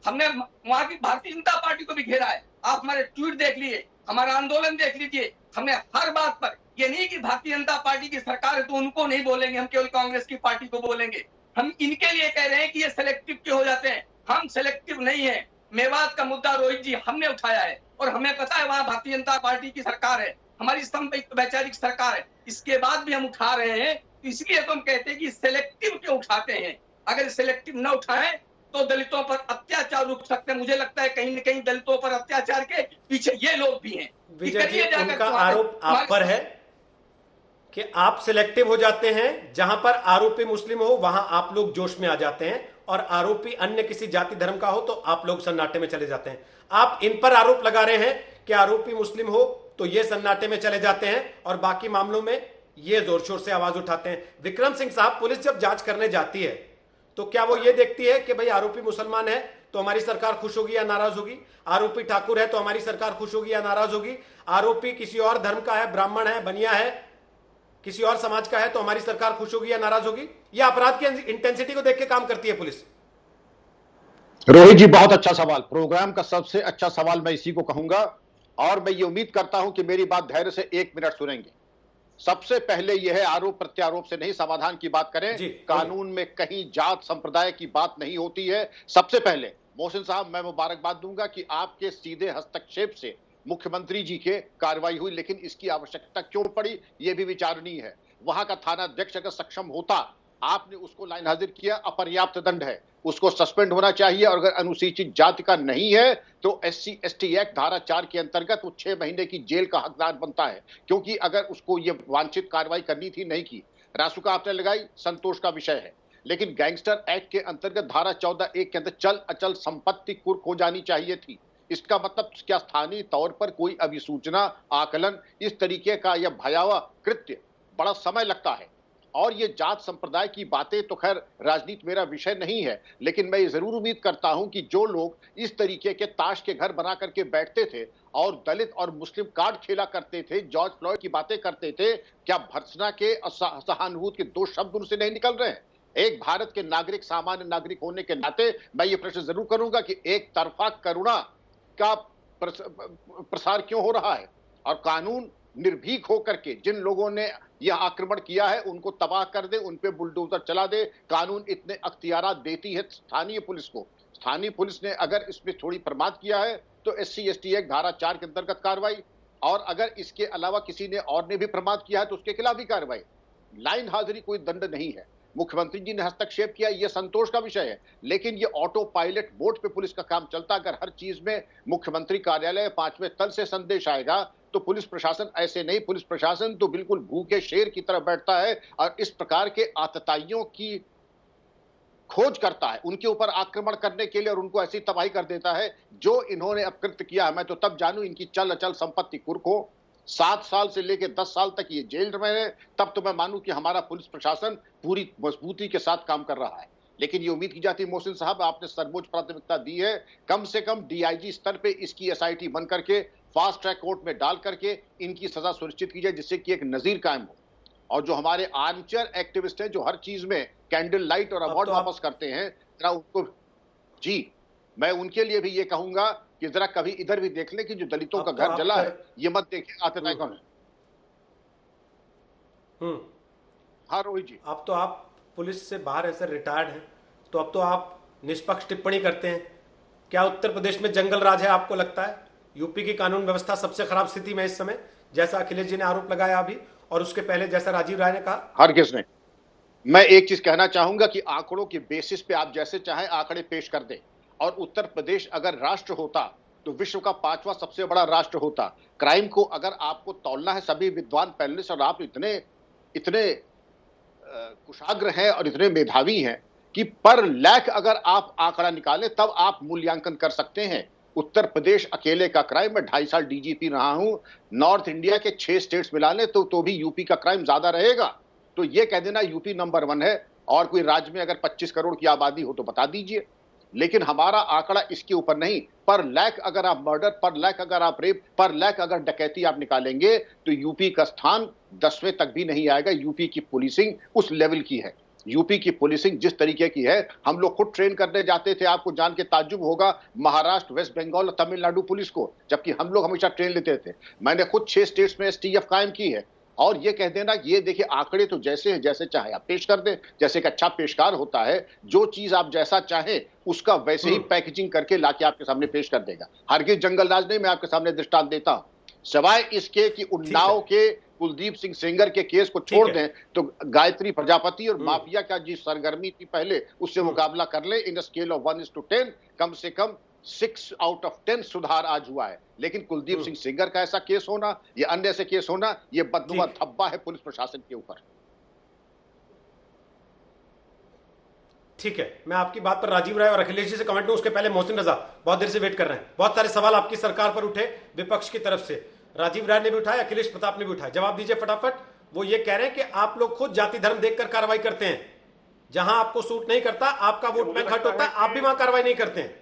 हमने वहां की भारतीय जनता पार्टी को भी घेरा है। आप हमारे ट्वीट देख लिए, हमारा आंदोलन देख लीजिए। हमने हर बात पर, ये नहीं कि भारतीय जनता पार्टी की सरकार है तो उनको नहीं बोलेंगे, हम केवल कांग्रेस की पार्टी को बोलेंगे। हम इनके लिए कह रहे हैं कि ये सिलेक्टिव क्यों हो जाते हैं। हम सिलेक्टिव नहीं है। मेवात का मुद्दा रोहित जी हमने उठाया है और हमें पता है वहां भारतीय जनता पार्टी की सरकार है, हमारी संयुक्त वैचारिक सरकार है। इसके बाद भी हम उठा रहे हैं, इसलिए तो हम कहते हैं कि सिलेक्टिव क्यों उठाते हैं। अगर सिलेक्टिव न उठाएं तो दलितों पर अत्याचार रुक सकते हैं। मुझे लगता है कहीं न कहीं दलितों पर अत्याचार के पीछे ये लोग भी हैं। विजय जी, उनका आरोप आप पर है कि आप सिलेक्टिव हो जाते हैं, जहां पर आरोपी मुस्लिम हो वहां आप लोग जोश में आ जाते हैं, और आरोपी अन्य किसी जाति धर्म का हो तो आप लोग सन्नाटे में चले जाते हैं। आप इन पर आरोप लगा रहे हैं कि आरोपी मुस्लिम हो तो ये सन्नाटे में चले जाते हैं और बाकी मामलों में ये जोर शोर से आवाज उठाते हैं। विक्रम सिंह साहब, पुलिस जब जांच करने जाती है तो क्या वो ये देखती है कि भाई आरोपी मुसलमान है तो हमारी सरकार खुश होगी या नाराज होगी? आरोपी ठाकुर है तो हमारी सरकार खुश होगी या नाराज होगी? आरोपी किसी और धर्म का है, ब्राह्मण है, बनिया है, किसी और समाज का है तो हमारी सरकार खुश होगी या नाराज होगी? या अपराध की इंटेंसिटी को देख के काम करती है पुलिस? रोहित जी, बहुत अच्छा सवाल, प्रोग्राम का सबसे अच्छा सवाल मैं इसी को कहूंगा। और मैं ये उम्मीद करता हूं कि मेरी बात धैर्य से 1 मिनट सुनेंगे। सबसे पहले यह है, आरोप प्रत्यारोप से नहीं, समाधान की बात करें। कानून में कहीं जात संप्रदाय की बात नहीं होती है। सबसे पहले मोहसिन साहब, मैं मुबारकबाद दूंगा कि आपके सीधे हस्तक्षेप से मुख्यमंत्री जी के कार्रवाई हुई, लेकिन इसकी आवश्यकता क्यों पड़ी यह भी विचारणीय है। वहां का थाना अध्यक्ष अगर सक्षम होता, आपने उसको लाइन हाजिर किया, अपर्याप्त दंड है, उसको सस्पेंड होना चाहिए। और अगर अनुसूचित जाति का नहीं है तो SC/ST एक्ट धारा 4 के अंतर्गत वो 6 महीने की जेल का हकदार बनता है, क्योंकि अगर उसको ये वांछित कार्रवाई करनी थी, नहीं की। रासुका आपने लगाई, संतोष का विषय है, लेकिन गैंगस्टर एक्ट के अंतर्गत धारा 14(1) के अंदर चल अचल संपत्ति कुर्क हो जानी चाहिए थी। इसका मतलब क्या स्थानीय तौर पर कोई अभिसूचना, आकलन, इस तरीके का यह भयावह कृत्य बड़ा समय लगता है। और ये जात संप्रदाय की बातें तो खैर राजनीति मेरा विषय नहीं है, लेकिन मैं जरूर उम्मीद करता हूं कि जो लोग इस तरीके के ताश के घर बना करके बैठते थे और दलित और मुस्लिम कार्ड खेला करते थे, जॉर्ज फ्लॉयड की बातें करते थे, क्या भर्त्सना के सहानुभूति के 2 शब्द उनसे नहीं निकल रहे हैं? एक भारत के नागरिक, सामान्य नागरिक होने के नाते मैं ये प्रश्न जरूर करूंगा कि एक तरफा करुणा का प्रसार क्यों हो रहा है? और कानून निर्भीक होकर के जिन लोगों ने यह आक्रमण किया है उनको तबाह कर दे, उन पे बुलडोजर चला दे। कानून इतने अख्तियारात देती है स्थानीय पुलिस को। स्थानीय पुलिस ने अगर इसमें थोड़ी प्रमाद किया है तो SC/ST एक्ट धारा 4 के अंतर्गत कार्रवाई, और अगर इसके अलावा किसी ने और ने भी प्रमाद किया है तो उसके खिलाफ भी कार्रवाई। लाइन हाजिरी कोई दंड नहीं है। मुख्यमंत्री जी ने हस्तक्षेप किया, यह संतोष का विषय है, लेकिन यह ऑटो पायलट बोर्ड पे पुलिस का काम चलता। अगर हर चीज में मुख्यमंत्री कार्यालय 5वें तल से संदेश आएगा तो पुलिस प्रशासन ऐसे नहीं। पुलिस प्रशासन तो बिल्कुल भूखे शेर की तरह बैठता है और इस प्रकार के आतताइयों की खोज करता है, उनके ऊपर आक्रमण करने के लिए, और उनको ऐसी तबाही कर देता है जो इन्होंने अपकृत्य किया है। मैं तो तब जानू इनकी चल अचल संपत्ति कुर्क हो, 7 साल से लेकर 10 साल तक ये जेल में है, तब तो मैं मानूं कि हमारा पुलिस प्रशासन पूरी मजबूती के साथ काम कर रहा है। लेकिन ये उम्मीद की जाती है मोहसिन साहब, आपने सर्वोच्च प्राथमिकता दी है, कम से कम DIG स्तर पे इसकी SIT बन करके फास्ट ट्रैक कोर्ट में डाल करके इनकी सजा सुनिश्चित की जाए, जिससे कि एक नजीर कायम हो। और जो हमारे आर्मचेयर एक्टिविस्ट हैं जो हर चीज में कैंडल लाइट और अवार्ड वापस करते हैं, जरा उनको जी मैं उनके लिए भी ये कहूंगा कि जरा कभी इधर भी देख लें कि जो दलितों का घर जला है ये मत देखें आतताई कौन है। हाँ रोहित जी, अब तो आप पुलिस से बाहर है सर, रिटायर्ड हैं, तो अब तो आप निष्पक्ष टिप्पणी करते हैं। क्या उत्तर प्रदेश में जंगल राज है आपको लगता है? यूपी की कानून व्यवस्था सबसे खराब स्थिति में इस समय, जैसा अखिलेश जी ने आरोप लगाया अभी, और उसके पहले जैसा राजीव राय ने कहा। हर किसने, मैं एक चीज कहना चाहूंगा कि आंकड़ों के बेसिस पे आप जैसे चाहें आंकड़े पेश कर दें, और उत्तर प्रदेश अगर राष्ट्र होता तो विश्व का 5वां सबसे बड़ा राष्ट्र होता। क्राइम को अगर आपको तौलना है, सभी विद्वान पैनलिस्ट और आप इतने कुशाग्र हैं और इतने मेधावी हैं कि पर लाख अगर आप आंकड़ा निकालें तब आप मूल्यांकन कर सकते हैं। उत्तर प्रदेश अकेले का क्राइम, मैं 2.5 साल डीजीपी रहा हूं, नॉर्थ इंडिया के 6 स्टेट्स मिला लें तो भी यूपी का क्राइम ज्यादा रहेगा। तो ये कह देना यूपी नंबर 1 है, और कोई राज्य में अगर 25 करोड़ की आबादी हो तो बता दीजिए, लेकिन हमारा आंकड़ा इसके ऊपर नहीं। पर लाख अगर आप मर्डर, पर लाख अगर आप रेप, पर लाख अगर डकैती आप निकालेंगे तो यूपी का स्थान 10वें तक भी नहीं आएगा। यूपी की पुलिसिंग उस लेवल की है, यूपी की पुलिसिंग जिस तरीके की है, हम लोग खुद ट्रेन करने जाते थे, आपको जान के ताज्जुब होगा, महाराष्ट्र, वेस्ट बंगाल और तमिलनाडु पुलिस को, जबकि हम लोग हमेशा ट्रेन लेते थे। मैंने खुद 6 स्टेट्स में एसटीएफ कायम की है। और ये कह देना ये देखिए आंकड़े तो जैसे हैं, जैसे चाहे आप पेश कर दें, जैसे एक अच्छा पेशकार होता है, जो चीज आप जैसा चाहें उसका वैसे ही पैकेजिंग करके लाके आपके सामने पेश कर देगा। हरगिज जंगल राज नहीं, मैं आपके सामने दृष्टांत देता हूं, सिवाय इसके कि उन्नाव के कुलदीप सिंह सेंगर के केस को छोड़ दें तो गायत्री प्रजापति और माफिया का जी सरगर्मी थी पहले, उससे मुकाबला कर ले इन स्केल ऑफ 1:10, कम से कम 6 आउट ऑफ 10 सुधार आज हुआ है। लेकिन कुलदीप सिंह सेंगर का ऐसा केस होना, ये अन्य ऐसे केस होना, ये बदनुमा धब्बा है पुलिस प्रशासन के ऊपर। ठीक है, मैं आपकी बात पर राजीव राय और अखिलेश जी से कमेंट लूं, उसके पहले मोहसिन रजा बहुत देर से वेट कर रहे हैं। बहुत सारे सवाल आपकी सरकार पर उठे विपक्ष की तरफ से, राजीव राय ने भी उठाया, अखिलेश प्रताप ने भी उठाया, जवाब दीजिए फटाफट। वो ये कह रहे हैं कि आप लोग खुद जाति धर्म देखकर कार्रवाई करते हैं, जहां आपको सूट नहीं करता, आपका वोट बैंक हट होता है, आप भी वहां कार्रवाई नहीं करते हैं।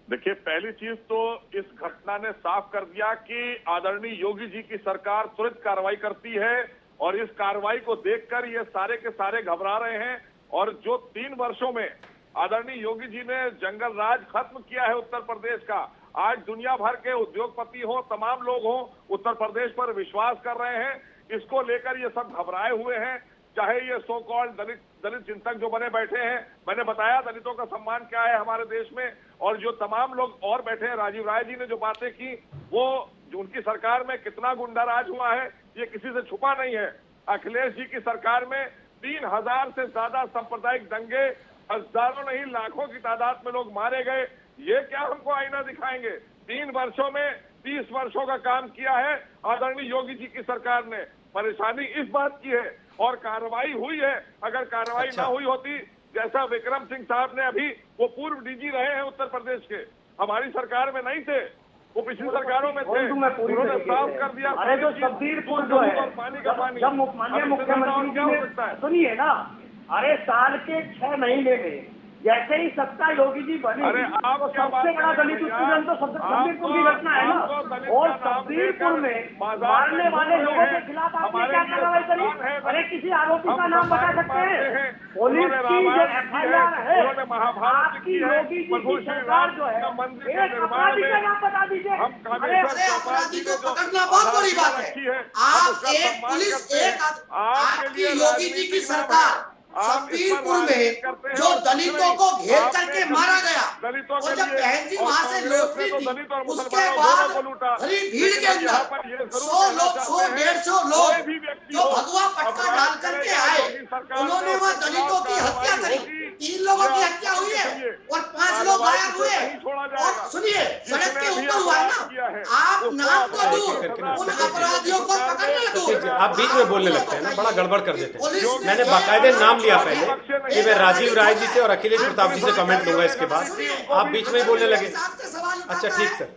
देखिए, पहली चीज तो इस घटना ने साफ कर दिया कि आदरणीय योगी जी की सरकार तुरंत कार्रवाई करती है, और इस कार्रवाई को देखकर ये सारे के सारे घबरा रहे हैं। और जो 3 वर्षों में आदरणीय योगी जी ने जंगल राज खत्म किया है उत्तर प्रदेश का, आज दुनिया भर के उद्योगपति हो, तमाम लोग हो, उत्तर प्रदेश पर विश्वास कर रहे हैं। इसको लेकर ये सब घबराए हुए हैं। चाहे ये सो कॉल्ड दलित चिंतक जो बने बैठे हैं, मैंने बताया दलितों का सम्मान क्या है हमारे देश में, और जो तमाम लोग और बैठे हैं, राजीव राय जी ने जो बातें की, वो जो उनकी सरकार में कितना गुंडाराज हुआ है ये किसी से छुपा नहीं है। अखिलेश जी की सरकार में 3000 से ज्यादा सांप्रदायिक दंगे, हजारों नहीं लाखों की तादाद में लोग मारे गए। ये क्या हमको आईना दिखाएंगे? 3 वर्षों में 30 वर्षों का काम किया है आदरणीय योगी जी की सरकार ने। परेशानी इस बात की है, और कार्रवाई हुई है। अगर कार्रवाई ना हुई होती, जैसा विक्रम सिंह साहब ने, अभी वो पूर्व डीजी रहे हैं उत्तर प्रदेश के, हमारी सरकार में नहीं थे, वो पिछली सरकारों में थे, उन्होंने साफ कर दिया। अरे जो शब्बीरपुर जो है, पानी का पानी, जब माननीय मुख्यमंत्री जी ने, सुनिए ना, अरे साल के 6 महीने में जैसे ही सत्ता योगी जी बनी, अरे आप तो सबसे बड़ा दलित उत्पीड़न तो शब्बीरपुर की घटना है ना। और शब्बीरपुर में मारने वाले लोगों के खिलाफ आपने क्या कार्रवाई करी? अरे किसी आरोपी का नाम बता सकते हैं? पुलिस की जो FIR है, आपकी योगी जी की सरकार जो है, एक अपराधी का नाम बता दीजिए। अरे अपराधी को पकड़ना बहुत बड़ी बात है। आप एक पुलिस, एक आपकी योगी जी की सरकार शब्बीरपुर में जो दलितों को घेर करके मारा गया, और जब बहन जी वहां से लौटती थी, उसके बाद भरी भीड़ के अंदर 100 लोग, 100-150 लोग जो भगवा पटका डाल करके आए, उन्होंने वहां दलितों की हत्या करी। 3 लोगों की हत्या हुई है और 5 लोग घायल हुए। और सुनिए, सड़क के ऊपर हुआ है ना, आप नाम को दूर, उन अपराधियों को पकड़ने दो। आप बीच में बोलने लगते हैं ना, बड़ा गड़बड़ कर देते हैं। मैंने बाकायदे नाम लिया पहले कि मैं राजीव राय जी से और अखिलेश प्रताप जी से कमेंट लूंगा, इसके बाद आप बीच में ही बोलने लगे। अच्छा ठीक सर,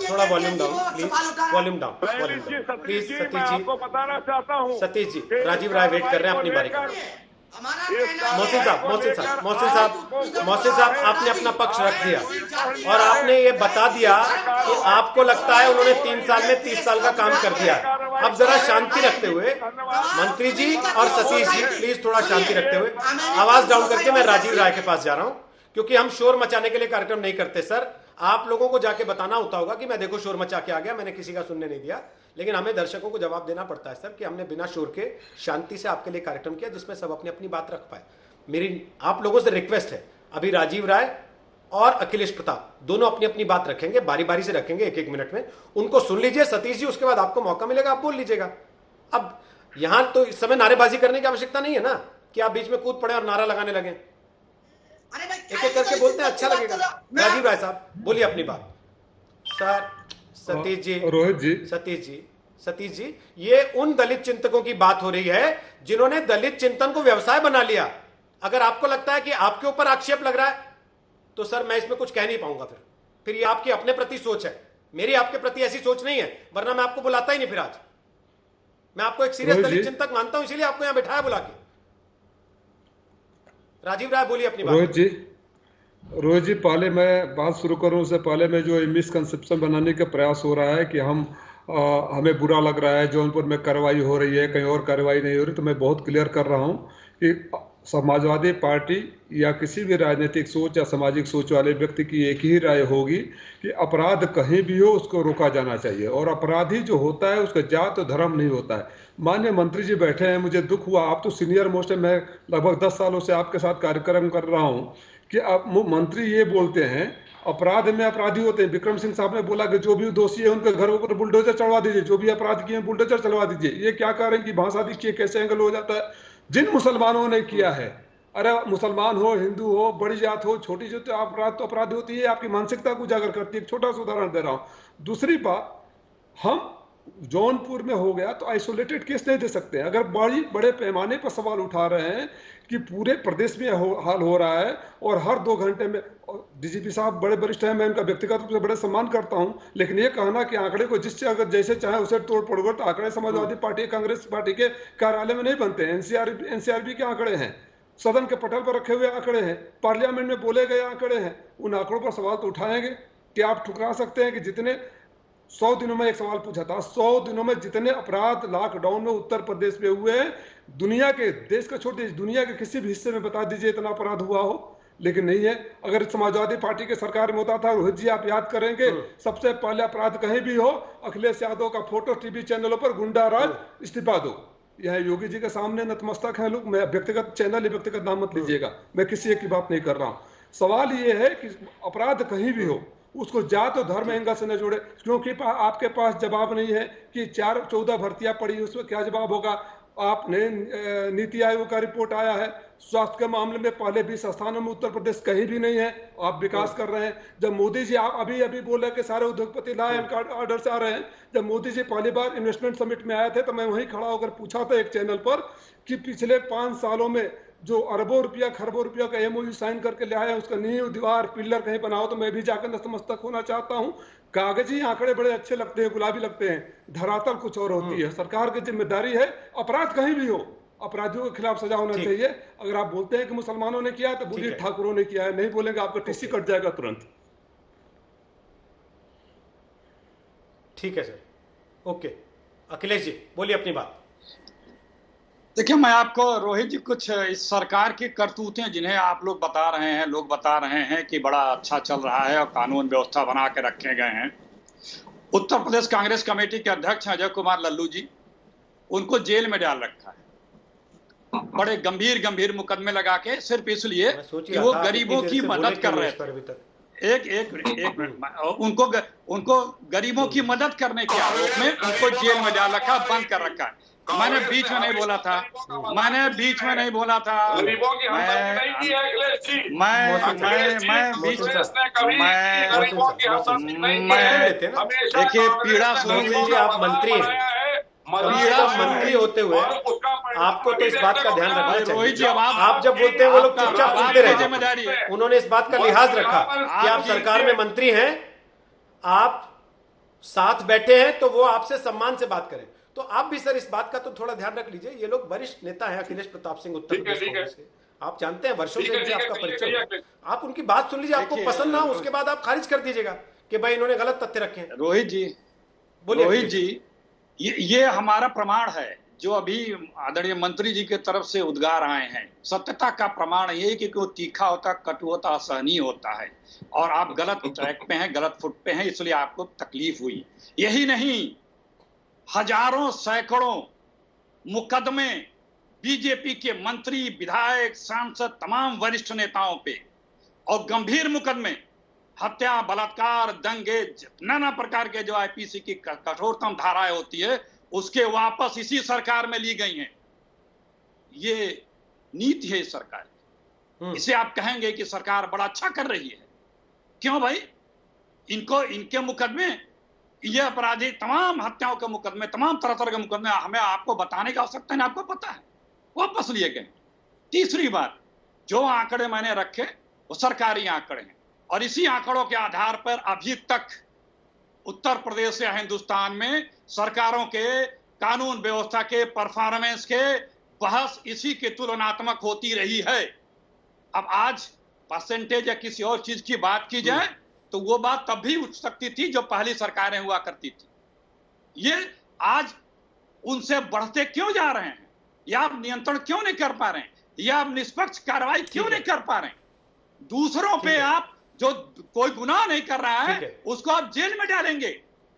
थोड़ा volume down please, volume down please. Satish ji, बताना चाहता हूँ, सतीश जी, राजीव राय वेट कर रहे हैं अपनी बारी का। मोहसिन साहब, आपने अपना पक्ष रख दिया और आपने ये बता दिया कि आपको लगता है उन्होंने 3 साल में 30 साल का काम कर दिया है। अब जरा शांति रखते हुए मंत्री जी और सतीश जी प्लीज थोड़ा शांति रखते हुए आवाज डाउन करके मैं राजीव राय के पास जा रहा हूं, क्योंकि हम शोर मचाने के लिए कार्यक्रम नहीं करते सर। आप लोगों को जाके बताना होता होगा कि मैं देखो शोर मचा के आ गया, मैंने किसी का सुनने नहीं दिया, लेकिन हमें दर्शकों को जवाब देना पड़ता है सर कि हमने बिना शोर के शांति से आपके लिए कार्यक्रम किया जिसमें सब अपनी अपनी बात रख पाए। मेरी आप लोगों से रिक्वेस्ट है, अभी राजीव राय और अखिलेश प्रताप दोनों अपनी अपनी बात रखेंगे, बारी बारी से रखेंगे, एक एक मिनट में उनको सुन लीजिए सतीश जी, उसके बाद आपको मौका मिलेगा, आप बोल लीजिएगा। अब यहां तो इस समय नारेबाजी करने की आवश्यकता नहीं है ना कि आप बीच में कूद पड़े और नारा लगाने लगे। एक एक करके बोलते हैं, अच्छा लगेगा। राजीव राय साहब बोलिए अपनी बात। सर सतीश जी, रोहित जी, सतीश जी, ये उन दलित चिंतकों की बात हो रही है जिन्होंने दलित चिंतन को व्यवसाय बना लिया। अगर आपको लगता है कि आपके ऊपर आक्षेप लग रहा है तो सर मैं इसमें कुछ कह नहीं पाऊंगा। फिर ये आपकी अपने प्रति सोच है, मेरी आपके प्रति ऐसी सोच नहीं है, वरना मैं आपको बुलाता ही नहीं। फिर आज मैं आपको एक सीरियस दलित चिंतक मानता हूं, इसीलिए आपको यहां बिठाया बुला के। राजीव राय बोलिए अपनी बात। रोहित जी, पहले मैं बात शुरू करूं उससे पहले मैं जो मिसकंसेप्शन बनाने का प्रयास हो रहा है कि हमें बुरा लग रहा है, जौनपुर में कार्रवाई हो रही है, कहीं और कार्रवाई नहीं हो रही, तो मैं बहुत क्लियर कर रहा हूं कि समाजवादी पार्टी या किसी भी राजनीतिक सोच या सामाजिक सोच वाले व्यक्ति की एक ही राय होगी कि अपराध कहीं भी हो उसको रोका जाना चाहिए, और अपराधी जो होता है उसका जात और धर्म नहीं होता है। माननीय मंत्री जी बैठे हैं, मुझे दुख हुआ, आप तो सीनियर मोस्ट है, मैं लगभग 10 सालों से आपके साथ कार्यक्रम कर रहा हूं कि आप मंत्री ये बोलते हैं अपराध में अपराधी होते हैं। विक्रम सिंह साहब ने बोला कि जो भी दोषी है उनके घरों पर बुलडोजर चढ़वा दीजिए, जो भी अपराध किए बुलडोजर चढ़वा दीजिए। ये क्या कह रहे हैं कि भाषा देखिए कैसे एंगल हो जाता है। जिन मुसलमानों ने किया है, अरे मुसलमान हो, हिंदू हो, बड़ी जात हो, छोटी जो अपराध तो अपराध होती है, आपकी मानसिकता को उजागर करती है। एक छोटा सा उदाहरण दे रहा हूं। दूसरी बात, हम जौनपुर में हो गया तो आइसोलेटेड केस नहीं दे सकते। अगर बड़े पैमाने पर सवाल उठा रहे हैं कि पूरे प्रदेश में हाल हो रहा है और हर 2 घंटे में, डीजीपी साहब बड़े वरिष्ठ हैं, मैं उनका व्यक्तिगत रूप से बड़े सम्मान करता हूं, लेकिन ये कहना कि आंकड़े को जिससे अगर जैसे चाहे उसे तोड़ पड़ोगे, तो आंकड़े समाजवादी पार्टी, कांग्रेस पार्टी के कार्यालय में नहीं बनते हैं। एनसीआरबी के आंकड़े हैं, सदन के पटल पर रखे हुए आंकड़े हैं, पार्लियामेंट में बोले गए आंकड़े हैं। उन आंकड़ों पर सवाल तो उठाएंगे कि आप ठुकरा सकते हैं कि जितने 100 दिनों में, एक सवाल पूछा था, 100 दिनों में जितने अपराध लॉकडाउन में उत्तर प्रदेश में हुए हैं, दुनिया के, देश का छोड़ दीजिए, दुनिया के किसी भी हिस्से में बता दीजिए इतना अपराध हुआ हो, लेकिन नहीं है। अगर समाजवादी पार्टी के सरकार में होता था, रोहित जी आप याद करेंगे, सबसे पहले अपराध कहीं भी हो, अखिलेश यादव का फोटो टीवी चैनलों पर, गुंडा राज, इस्तीफा दो। यह योगी जी के सामने नतमस्तक है लोग। मैं व्यक्तिगत चैनल या व्यक्तिगत नाम मत लीजिएगा, मैं किसी एक की बात नहीं कर रहा हूं। सवाल ये है कि अपराध कहीं भी हो उसको जात और धर्म एंगल से न जोड़े, क्योंकि आपके पास जवाब नहीं है कि 14 भर्तियां पड़ी, उसमें क्या जवाब होगा। आपने नीति आयोग का रिपोर्ट आया है, स्वास्थ्य के मामले में पहले 20 स्थानों में उत्तर प्रदेश कहीं भी नहीं है, आप विकास कर रहे हैं। जब मोदी जी, आप अभी बोले कि सारे उद्योगपति लाए ऑर्डर से आ रहे हैं, जब मोदी जी पहली बार इन्वेस्टमेंट समिट में आए थे तो मैं वहीं खड़ा होकर पूछा था एक चैनल पर कि पिछले 5 सालों में जो अरबों रुपया, खरबों रुपया का एमओयू साइन करके ले आया, उसका नींव, दीवार, पिल्लर कहीं बनाओ, तो मैं भी जाकर नतमस्तक होना चाहता हूं। कागजी आंकड़े बड़े अच्छे लगते हैं, गुलाबी लगते हैं, धरातल कुछ और होती है। सरकार की जिम्मेदारी है, अपराध कहीं भी हो, अपराधियों के खिलाफ सजा होना चाहिए। अगर आप बोलते हैं कि मुसलमानों ने किया तो बोलिए ठाकुरों ने किया है, नहीं बोलेंगे आपका टीसी कट जाएगा तुरंत। ठीक है सर, ओके। अखिलेश जी बोलिए अपनी बात। देखिए, मैं आपको रोहित जी कुछ इस सरकार की करतूतें जिन्हें आप लोग बता रहे हैं, लोग बता रहे हैं कि बड़ा अच्छा चल रहा है और कानून व्यवस्था बना के रखे गए हैं। उत्तर प्रदेश कांग्रेस कमेटी के अध्यक्ष अजय कुमार लल्लू जी, उनको जेल में डाल रखा है, बड़े गंभीर मुकदमे लगा के, सिर्फ इसलिए कि वो गरीबों की मदद कर रहे थे। एक मिनट, उनको गरीबों की मदद करने के आरोप में उनको जेल में डाल रखा, बंद कर रखा है। मैंने बीच में नहीं बोला था, मैं बीच में देखिए, पीड़ा सुनिए, आप मंत्री हैं, मंत्री होते हुए आपको तो इस बात का ध्यान रखना चाहिए। आप जब बोलते हैं वो लोग चुपचाप सुनते रहे। उन्होंने इस बात का लिहाज रखा कि आप सरकार में मंत्री हैं, आप साथ बैठे हैं, तो वो आपसे सम्मान से बात करें। तो आप भी सर इस बात का तो थोड़ा ध्यान रख लीजिए। ये लोग वरिष्ठ नेता हैं, अखिलेश प्रताप सिंह उत्तर प्रदेश कांग्रेस के, आप जानते हैं, वर्षों से इनसे आपका परिचय। आप उनकी बात सुन लीजिए, आपको पसंद ना हो उसके बाद आप खारिज कर दीजिएगा कि भाई इन्होंने गलत तथ्य रखे हैं। रोहित जी, ये हमारा प्रमाण है जो अभी आदरणीय मंत्री जी के तरफ से उद्गार आए हैं। सत्यता का प्रमाण ये कि वो तीखा होता, कटु होता, असहनीय होता है और आप गलत ट्रैक पे हैं, गलत फुट पे हैं, इसलिए आपको तकलीफ हुई। यही नहीं, हजारों सैकड़ों मुकदमे बीजेपी के मंत्री, विधायक, सांसद, तमाम वरिष्ठ नेताओं पे और गंभीर मुकदमे, हत्या, बलात्कार, दंगे, नाना प्रकार के जो आईपीसी की कठोरतम धाराएं होती है उसके वापस इसी सरकार में ली गई हैं। ये नीति है इस सरकार की। इसे आप कहेंगे कि सरकार बड़ा अच्छा कर रही है। क्यों भाई? इनके मुकदमे, ये अपराधी, तमाम हत्याओं के मुकदमे, तमाम तरह तरह के मुकदमे हमें आपको बताने की आवश्यकता नहीं, आपको पता है, वापस लिए गए। तीसरी बात, जो आंकड़े मैंने रखे वो सरकारी आंकड़े हैं और इसी आंकड़ों के आधार पर अभी तक उत्तर प्रदेश या हिंदुस्तान में सरकारों के कानून व्यवस्था के परफॉर्मेंस के बहस इसी के तुलनात्मक होती रही है। अब आज परसेंटेज या किसी और चीज की बात की जाए तो वो बात तब भी उठ सकती थी जो पहली सरकारें हुआ करती थी। ये आज उनसे बढ़ते क्यों जा रहे हैं? या आप नियंत्रण क्यों नहीं कर पा रहे हैं? या आप निष्पक्ष कार्रवाई क्यों नहीं कर पा रहे हैं? दूसरों पे आप जो कोई गुनाह नहीं कर रहा है उसको आप जेल में डालेंगे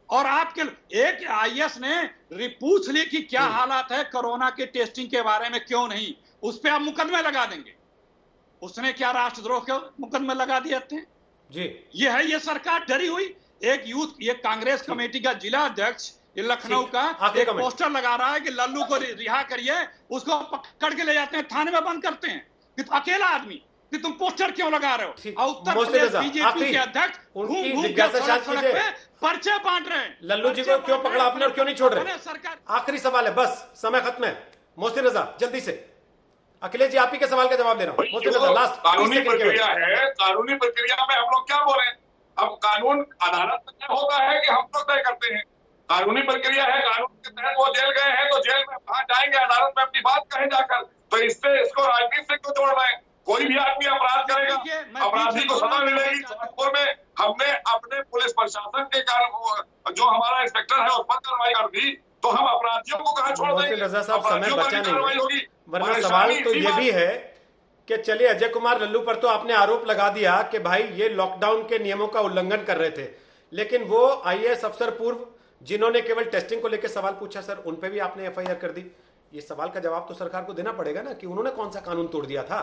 और आपके एक आईएएस ने पूछ ली कि क्या हालात है कोरोना के टेस्टिंग के बारे में, क्यों नहीं, उस पे आप मुकदमे लगा देंगे। उसने क्या राष्ट्रद्रोह के मुकदमे लगा दिए थे जी? ये है, ये सरकार डरी हुई। एक यूथ, ये कांग्रेस कमेटी का जिला अध्यक्ष ये लखनऊ का एक पोस्टर लगा रहा है कि लल्लू को रिहा करिए, उसको पकड़ के ले जाते हैं, थाने में बंद करते हैं कि अकेला आदमी कि तुम पोस्टर क्यों लगा रहे हो? उत्तर प्रदेश बीजेपी के अध्यक्ष घूम के सड़क पे पर्चे बांट रहे हैं। लल्लू जी को क्यों पकड़ा आपने और क्यों नहीं छोड़ रहे? आखिरी सवाल है, बस समय खत्म है। मोहसिन रजा जल्दी से। अखिलेश जी आप ही के सवाल का जवाब दे रहा हूँ। मोहसिन रजा लास्ट। कानूनी प्रक्रिया है, कानूनी प्रक्रिया में हम लोग क्या बोल रहे हैं? अब कानून अदालत में तय होता है कि हम लोग तय करते हैं। कानूनी प्रक्रिया है, कानून के तहत वो जेल गए हैं तो जेल में कहाँ जाएंगे, अदालत में अपनी बात कहें जाकर। तो इसको राजनीति से क्यों जोड़ रहे हैं? कोई भी आदमी अपराध करेगा, अपराधी को सजा मिलेगी। सोनपुर में हमने अपने पुलिस प्रशासन के कारण जो हमारा इंस्पेक्टर है उस पर कार्रवाई कर दी, तो हम अपराधियों को कहाँ छोड़ देंगे? रजा साहब समय बचा नहीं, वरना सवाल तो ये भी है कि चलिए अजय कुमार लल्लू पर तो आपने आरोप लगा दिया कि भाई ये लॉकडाउन के नियमों का उल्लंघन कर रहे थे, लेकिन वो आईएएस अफसर पूर्व जिन्होंने केवल टेस्टिंग को लेकर सवाल पूछा सर, उन पे भी आपने एफआईआर कर दी। ये सवाल का जवाब तो सरकार को देना पड़ेगा ना कि उन्होंने कौन सा कानून तोड़ दिया था।